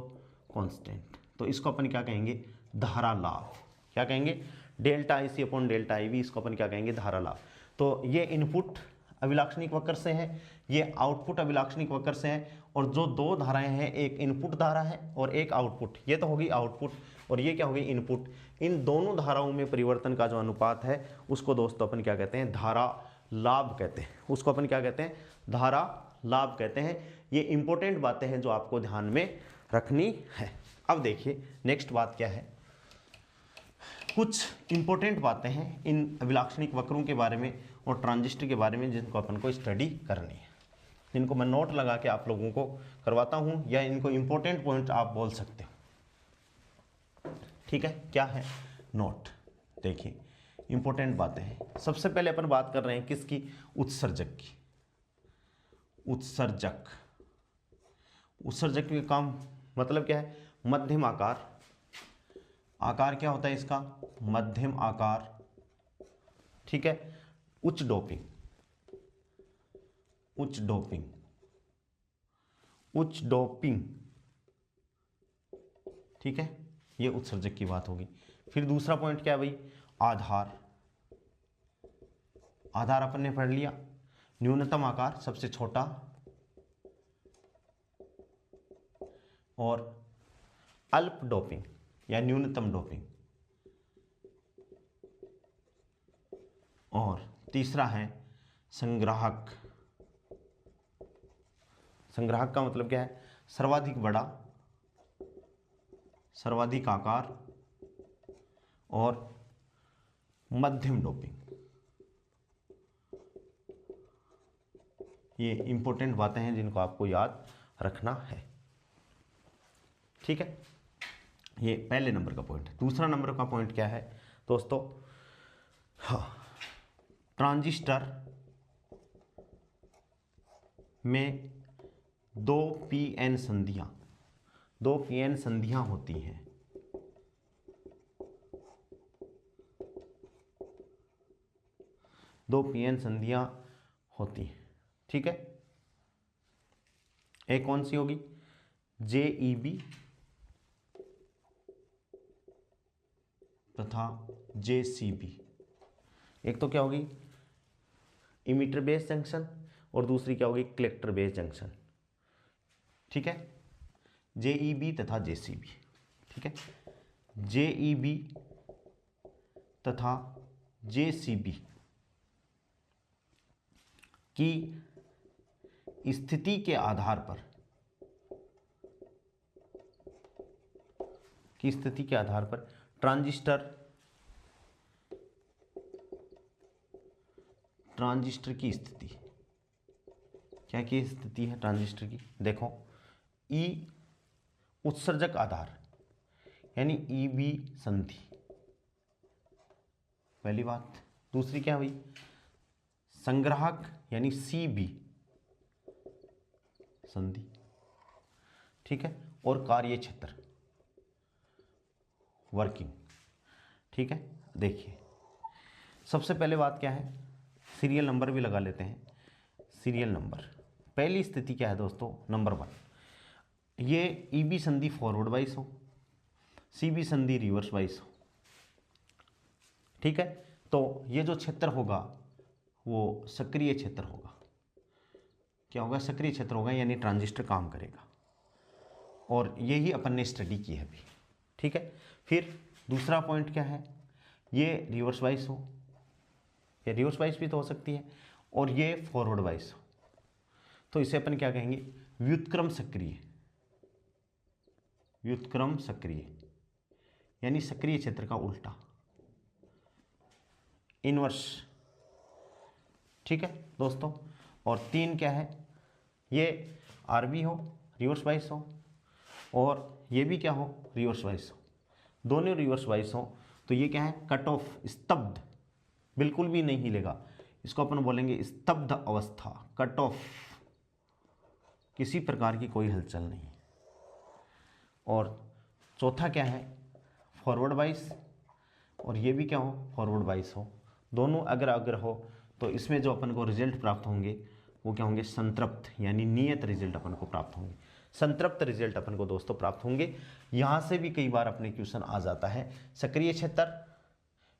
कांस्टेंट, तो इसको अपन क्या कहेंगे, धारा लाभ, क्या कहेंगे, delta I C upon delta I B, इसको अपन क्या कहेंगे, धारा लाभ। तो ये इनपुट अभिलाक्षणिक वक्र से है, ये आउटपुट अभिलाक्षणिक वक्र से है, और जो दो धाराएं हैं, एक इनपुट धारा है और एक आउटपुट, ये तो होगी आउटपुट और ये क्या होगी इनपुट। इन दोनों धाराओं में परिवर्तन का जो अनुपात है उसको दोस्तों अपन क्या कहते हैं, धारा लाभ कहते हैं, उसको अपन क्या कहते हैं, धारा लाभ कहते हैं। ये इंपॉर्टेंट बातें हैं जो आपको ध्यान में रखनी है। अब देखिए नेक्स्ट बात क्या है, कुछ इंपॉर्टेंट बातें हैं इन अभिलाक्षणिक वक्रों के बारे में और ट्रांजिस्टर के बारे में जिनको अपन को स्टडी करनी है, जिनको मैं नोट लगा के आप लोगों को करवाता हूं, या इनको इंपॉर्टेंट पॉइंट आप बोल सकते हो, ठीक है। क्या है नोट, देखिए इंपॉर्टेंट बातें हैं। सबसे पहले अपन बात कर रहे हैं किसकी, उत्सर्जक की। उत्सर्जक, उत्सर्जक के काम मतलब क्या है, मध्यम आकार, आकार क्या होता है इसका, मध्यम आकार, ठीक है। उच्च डोपिंग, उच्च डोपिंग, उच्च डोपिंग, ठीक है, ये उत्सर्जक की बात होगी। फिर दूसरा पॉइंट क्या है भाई, आधार। आधार अपन ने पढ़ लिया, न्यूनतम आकार सबसे छोटा, और अल्प डोपिंग या न्यूनतम डोपिंग, और तीसरा है संग्राहक। संग्राहक का मतलब क्या है, सर्वाधिक बड़ा, सर्वाधिक आकार और मध्यम डोपिंग। ये इंपॉर्टेंट बातें हैं जिनको आपको याद रखना है, ठीक है। ये पहले नंबर का पॉइंट है। दूसरा नंबर का पॉइंट क्या है दोस्तों, हाँ, ट्रांजिस्टर में 2 पीएन संधियां, 2 पीएन संधियां होती हैं। दो पीएन संधियां होती हैं, ठीक है। एक कौन सी होगी, JeB तथा JCB। एक तो क्या होगी इमीटर बेस जंक्शन और दूसरी क्या होगी कलेक्टर बेस जंक्शन, ठीक है। JeB तथा JCB, ठीक है। JeB तथा JCB की स्थिति के आधार पर, की स्थिति के आधार पर ट्रांजिस्टर की स्थिति, क्या की स्थिति है ट्रांजिस्टर की, देखो ई उत्सर्जक आधार यानी EB संधि, पहली बात। दूसरी क्या हुई, संग्राहक यानी CB संधि, ठीक है। और कार्य क्षेत्र वर्किंग, ठीक है। देखिए सबसे पहले बात क्या है, सीरियल नंबर भी लगा लेते हैं। सीरियल नंबर, पहली स्थिति क्या है दोस्तों, नंबर 1, ये EB संधि फॉरवर्ड वाइस हो, CB संधि रिवर्स वाइस हो, ठीक है। तो ये जो क्षेत्र होगा वो सक्रिय क्षेत्र होगा। क्या होगा, सक्रिय क्षेत्र होगा, यानी ट्रांजिस्टर काम करेगा, और यही अपन ने स्टडी की है अभी, ठीक है। फिर दूसरा पॉइंट क्या है, ये रिवर्स वाइस हो, या रिवर्स वाइस भी तो हो सकती है, और ये फॉरवर्ड वाइस हो, तो इसे अपन क्या कहेंगे, व्युत्क्रम सक्रिय, व्युत्क्रम सक्रिय यानी सक्रिय क्षेत्र का उल्टा, इनवर्स, ठीक है दोस्तों। और 3 क्या है, ये RB हो, रिवर्स वाइस हो, और ये भी क्या हो, रिवर्स वाइस हो, दोनों रिवर्स वाइस हो, तो ये क्या है, कट ऑफ, स्तब्ध, बिल्कुल भी नहीं हिलेगा, इसको अपन बोलेंगे स्तब्ध अवस्था, कट ऑफ, किसी प्रकार की कोई हलचल नहीं। और चौथा क्या है, फॉरवर्ड वाइस, और ये भी क्या हो, फॉरवर्ड वाइस हो, दोनों अगर हो, तो इसमें जो अपन को रिजल्ट प्राप्त होंगे वो क्या होंगे, संतृप्त यानी नियत रिजल्ट अपन को प्राप्त होंगे, संतृप्त रिजल्ट अपन को दोस्तों प्राप्त होंगे। यहाँ से भी कई बार अपने क्वेश्चन आ जाता है, सक्रिय क्षेत्र,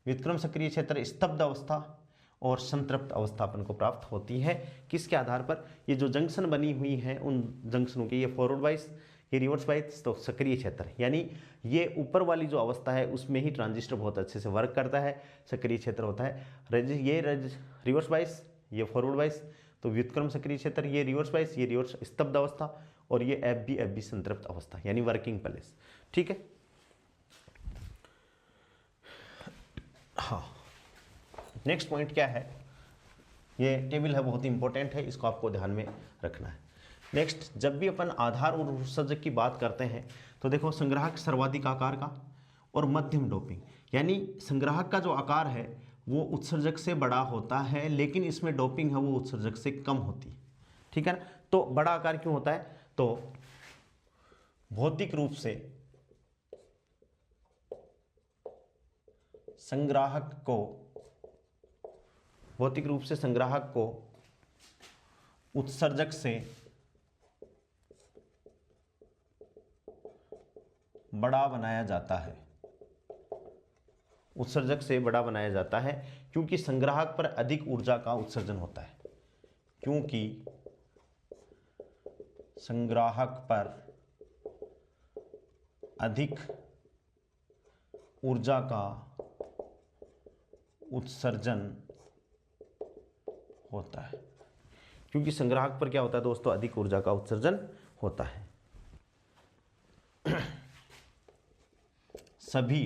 व्युत्क्रम सक्रिय क्षेत्र, स्तब्ध अवस्था और संतृप्त अवस्था अपन को प्राप्त होती है। किसके आधार पर, ये जो जंक्शन बनी हुई है उन जंक्शनों के, ये फॉरवर्ड वाइस, ये रिवर्स वाइस, तो सक्रिय क्षेत्र यानी ये ऊपर वाली जो अवस्था है उसमें ही ट्रांजिस्टर बहुत अच्छे से वर्क करता है, सक्रिय क्षेत्र होता है। ये रिवर्स वाइस, ये फॉरवर्ड वाइस, तो व्युत्क्रम सक्रिय क्षेत्र, ये रिवर्स वाइस, ये रिवर्स स्तब्ध अवस्था, और ये FB संतृप्त अवस्था यानी वर्किंग प्लेस, ठीक है। हाँ, नेक्स्ट पॉइंट क्या है, ये टेबल है बहुत इंपॉर्टेंट है, इसको आपको ध्यान में रखना है। नेक्स्ट, जब भी अपन आधार और उत्सर्जक की बात करते हैं तो देखो, संग्राहक सर्वाधिक आकार का और मध्यम डोपिंग, यानी संग्राहक का जो आकार है वो उत्सर्जक से बड़ा होता है, लेकिन इसमें डोपिंग है वो उत्सर्जक से कम होती है, ठीक है ना। तो बड़ा आकार क्यों होता है, तो भौतिक रूप से संग्राहक को उत्सर्जक से बड़ा बनाया जाता है। उत्सर्जक से बड़ा बनाया जाता है क्योंकि संग्राहक पर अधिक ऊर्जा का उत्सर्जन होता है। क्योंकि संग्राहक पर अधिक ऊर्जा का उत्सर्जन होता है। क्योंकि संग्राहक पर क्या होता है दोस्तों, अधिक ऊर्जा का उत्सर्जन होता है। सभी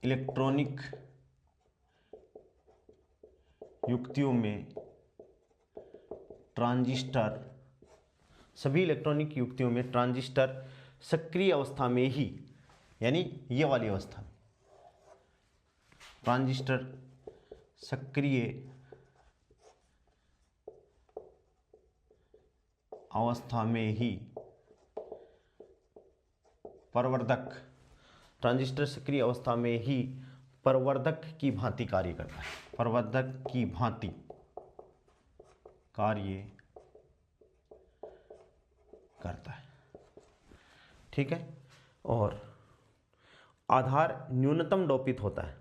इलेक्ट्रॉनिक युक्तियों में ट्रांजिस्टर सक्रिय अवस्था में ही, यानी ये वाली अवस्था, ट्रांजिस्टर सक्रिय अवस्था में ही ट्रांजिस्टर सक्रिय अवस्था में ही प्रवर्धक की भांति कार्य करता है। प्रवर्धक की भांति कार्य करता है। ठीक है। और आधार न्यूनतम डोपित होता है।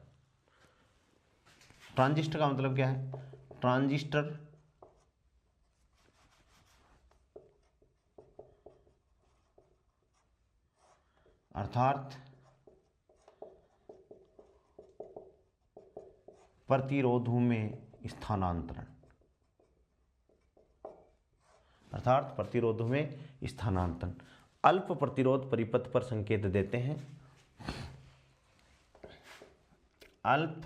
ट्रांजिस्टर का मतलब क्या है, ट्रांजिस्टर अर्थात प्रतिरोधों में स्थानांतरण, अल्प प्रतिरोध परिपथ पर संकेत देते हैं। अल्प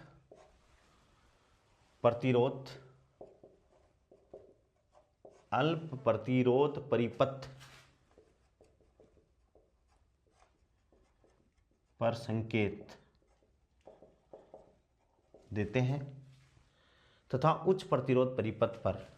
प्रतिरोध परिपथ पर संकेत देते हैं तथा उच्च प्रतिरोध परिपथ पर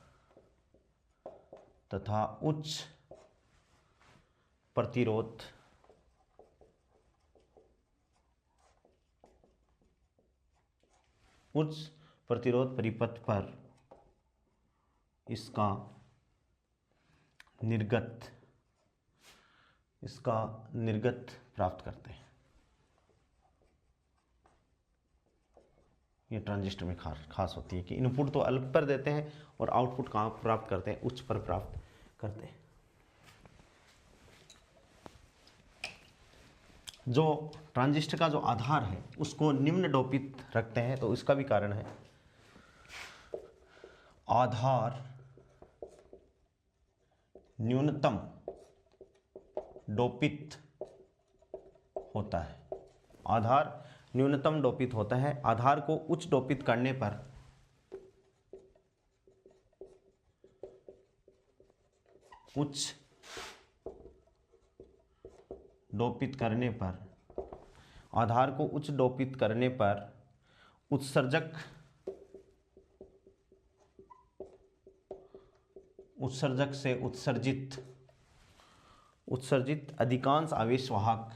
इसका निर्गत प्राप्त करते हैं। ये ट्रांजिस्टर में खास होती है कि इनपुट तो अल्प पर देते हैं और आउटपुट कहाँ प्राप्त करते हैं, उच्च पर प्राप्त करते हैं। जो ट्रांजिस्टर का जो आधार है उसको निम्न डोपित रखते हैं, तो इसका भी कारण है। आधार न्यूनतम डोपित होता है। आधार न्यूनतम डोपित होता है। आधार को उच्च डोपित करने पर आधार को उच्च डोपित करने पर उत्सर्जक से उत्सर्जित अधिकांश आवेशवाहक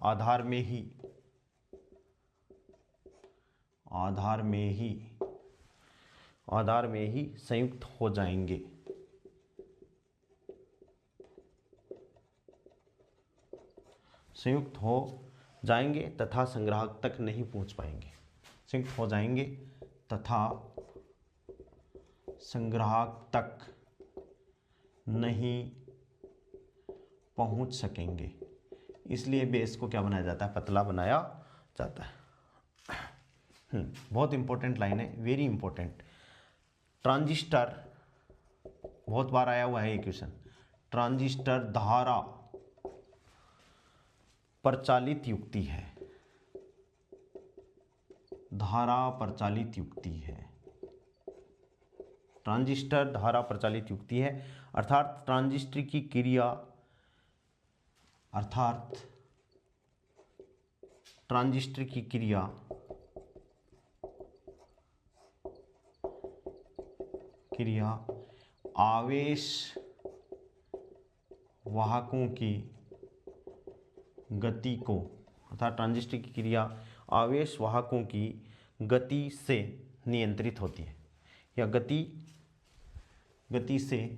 आधार में ही संयुक्त हो जाएंगे तथा संग्राहक तक नहीं पहुंच पाएंगे। संयुक्त हो जाएंगे तथा संग्राहक तक नहीं पहुंच सकेंगे। इसलिए बेस को क्या बनाया जाता है, पतला बनाया जाता है। बहुत इंपॉर्टेंट लाइन है, वेरी इंपॉर्टेंट। ट्रांजिस्टर, बहुत बार आया हुआ है ये क्वेश्चन। ट्रांजिस्टर धारा प्रचालित युक्ति है। ट्रांजिस्टर धारा प्रचालित युक्ति है अर्थात ट्रांजिस्टर की क्रिया आवेश वाहकों की गति को, अर्थात ट्रांजिस्टर की क्रिया आवेश वाहकों की गति से नियंत्रित होती है, या गति से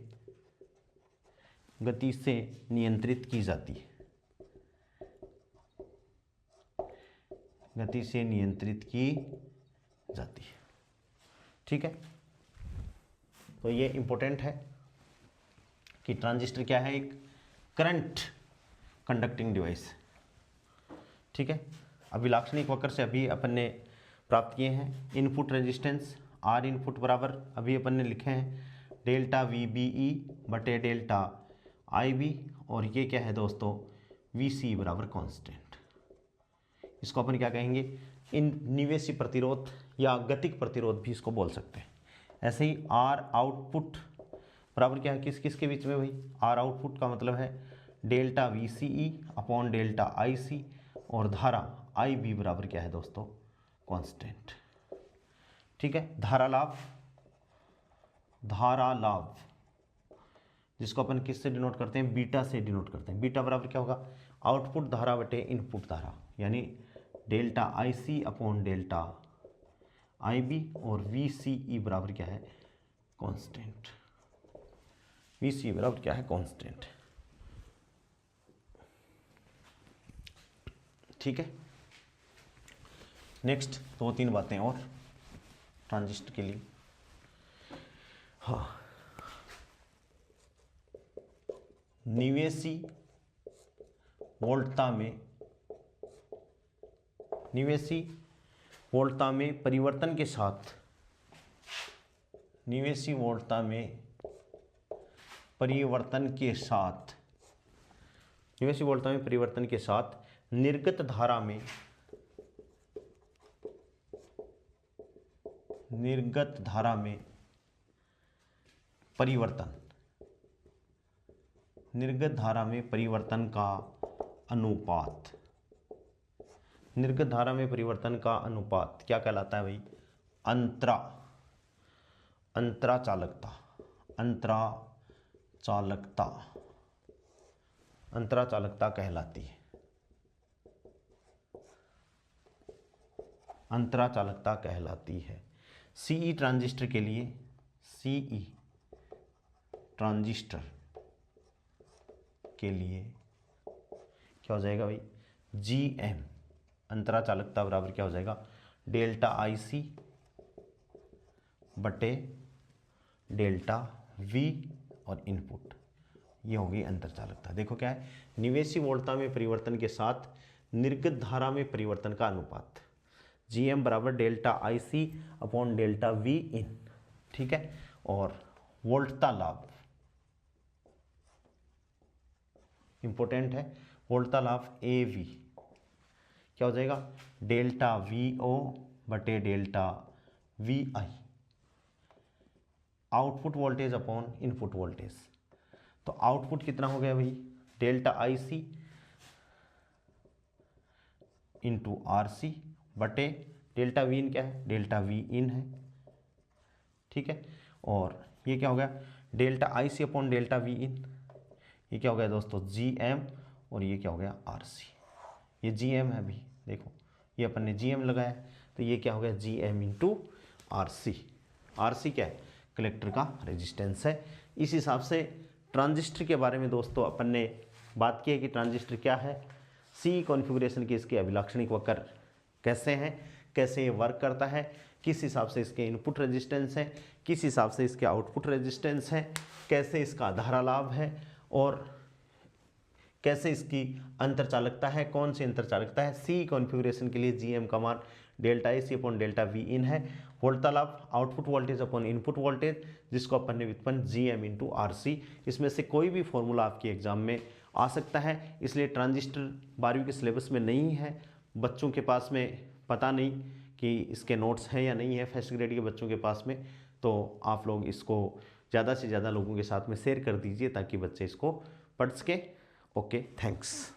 नियंत्रित की जाती है, गति से नियंत्रित की जाती है। ठीक है, तो ये इंपॉर्टेंट है कि ट्रांजिस्टर क्या है, एक करंट कंडक्टिंग डिवाइस। ठीक है, अभी लाक्षणिक वक्र से अभी अपन ने प्राप्त किए हैं इनपुट रेजिस्टेंस आर इनपुट बराबर, अभी अपन ने लिखे हैं डेल्टा वी बी ई बटे डेल्टा आई बी, और ये क्या है दोस्तों, वी सी बराबर कांस्टेंट। इसको अपन क्या कहेंगे, इन निवेशी प्रतिरोध या गतिक प्रतिरोध भी इसको बोल सकते हैं। ऐसे ही आर आउटपुट बराबर क्या है, किस किस के बीच में भाई, आर आउटपुट का मतलब है delta V C E upon delta I C, और धारा आई बी बराबर क्या है दोस्तों, कांस्टेंट। ठीक है, धारा लाभ जिसको अपन किससे डिनोट करते हैं, बीटा से डिनोट करते हैं। बीटा बराबर क्या होगा, आउटपुट धारा बटे इनपुट धारा, यानी delta I C upon delta I B, और वी सी ई बराबर क्या है, कांस्टेंट। वी सी बराबर क्या है, कांस्टेंट। ठीक है, नेक्स्ट 2-3 बातें और ट्रांजिस्टर के लिए। हाँ, निवेशी वोल्टता में परिवर्तन के साथ, निवेशी वोल्टता में परिवर्तन के साथ निर्गत धारा में परिवर्तन, निर्गत धारा में परिवर्तन का अनुपात, निर्गत धारा में परिवर्तन का अनुपात क्या कहलाता है भाई, अंतरा चालकता कहलाती है, अंतरा चालकता कहलाती है। सीई ट्रांजिस्टर के लिए, सीई ट्रांजिस्टर के लिए क्या हो जाएगा भाई, जीएम अंतरा चालकता बराबर क्या हो जाएगा, डेल्टा आई सी बटे डेल्टा वी और इनपुट, ये होगी अंतर चालकता। देखो क्या है, निवेशी वोल्टता में परिवर्तन के साथ निर्गत धारा में परिवर्तन का अनुपात, जीएम बराबर delta I C upon delta V in. ठीक है, और वोल्टता लाभ इंपॉर्टेंट है, वोल्टता लाभ ए वी क्या हो जाएगा, डेल्टा वी ओ बटे delta V I, output voltage upon input voltage. तो आउटपुट कितना हो गया भाई, delta I C into R C बटे डेल्टा वी इन क्या है, डेल्टा वी इन है। ठीक है, और ये क्या हो गया, delta I C upon delta V in, ये क्या हो गया दोस्तों, जी एम, और ये क्या हो गया, आर सी। ये जी एम है, अभी देखो ये अपन ने जी एम लगाया, तो ये क्या हो गया, G M into R C. R C क्या है, कलेक्टर का रेजिस्टेंस है। इस हिसाब से ट्रांजिस्टर के बारे में दोस्तों अपन ने बात की है कि ट्रांजिस्टर क्या है, सी कॉन्फ़िगरेशन की इसके अभिलाक्षणिक वक्र कैसे हैं, कैसे ये वर्क करता है, किस हिसाब से इसके इनपुट रेजिस्टेंस है, किस हिसाब से इसके आउटपुट रेजिस्टेंस है, कैसे इसका धारा लाभ है, और कैसे इसकी अंतर चालकता है, कौन सी अंतर चालकता है। सी कॉन्फ़िगरेशन के लिए जीएम का मान delta A C upon delta V इन है, वोल्टता लाभ output voltage upon input voltage, जिसको अपन ने व्युत्पन्न जीएम इंटू आर सी। इसमें से कोई भी फॉर्मूला आपके एग्जाम में आ सकता है, इसलिए ट्रांजिस्टर 12वीं के सिलेबस में नहीं है, बच्चों के पास में पता नहीं कि इसके नोट्स हैं या नहीं है, फर्स्ट ग्रेड के बच्चों के पास में, तो आप लोग इसको ज़्यादा से ज़्यादा लोगों के साथ में शेयर कर दीजिए ताकि बच्चे इसको पढ़ सकें। Okay, thanks.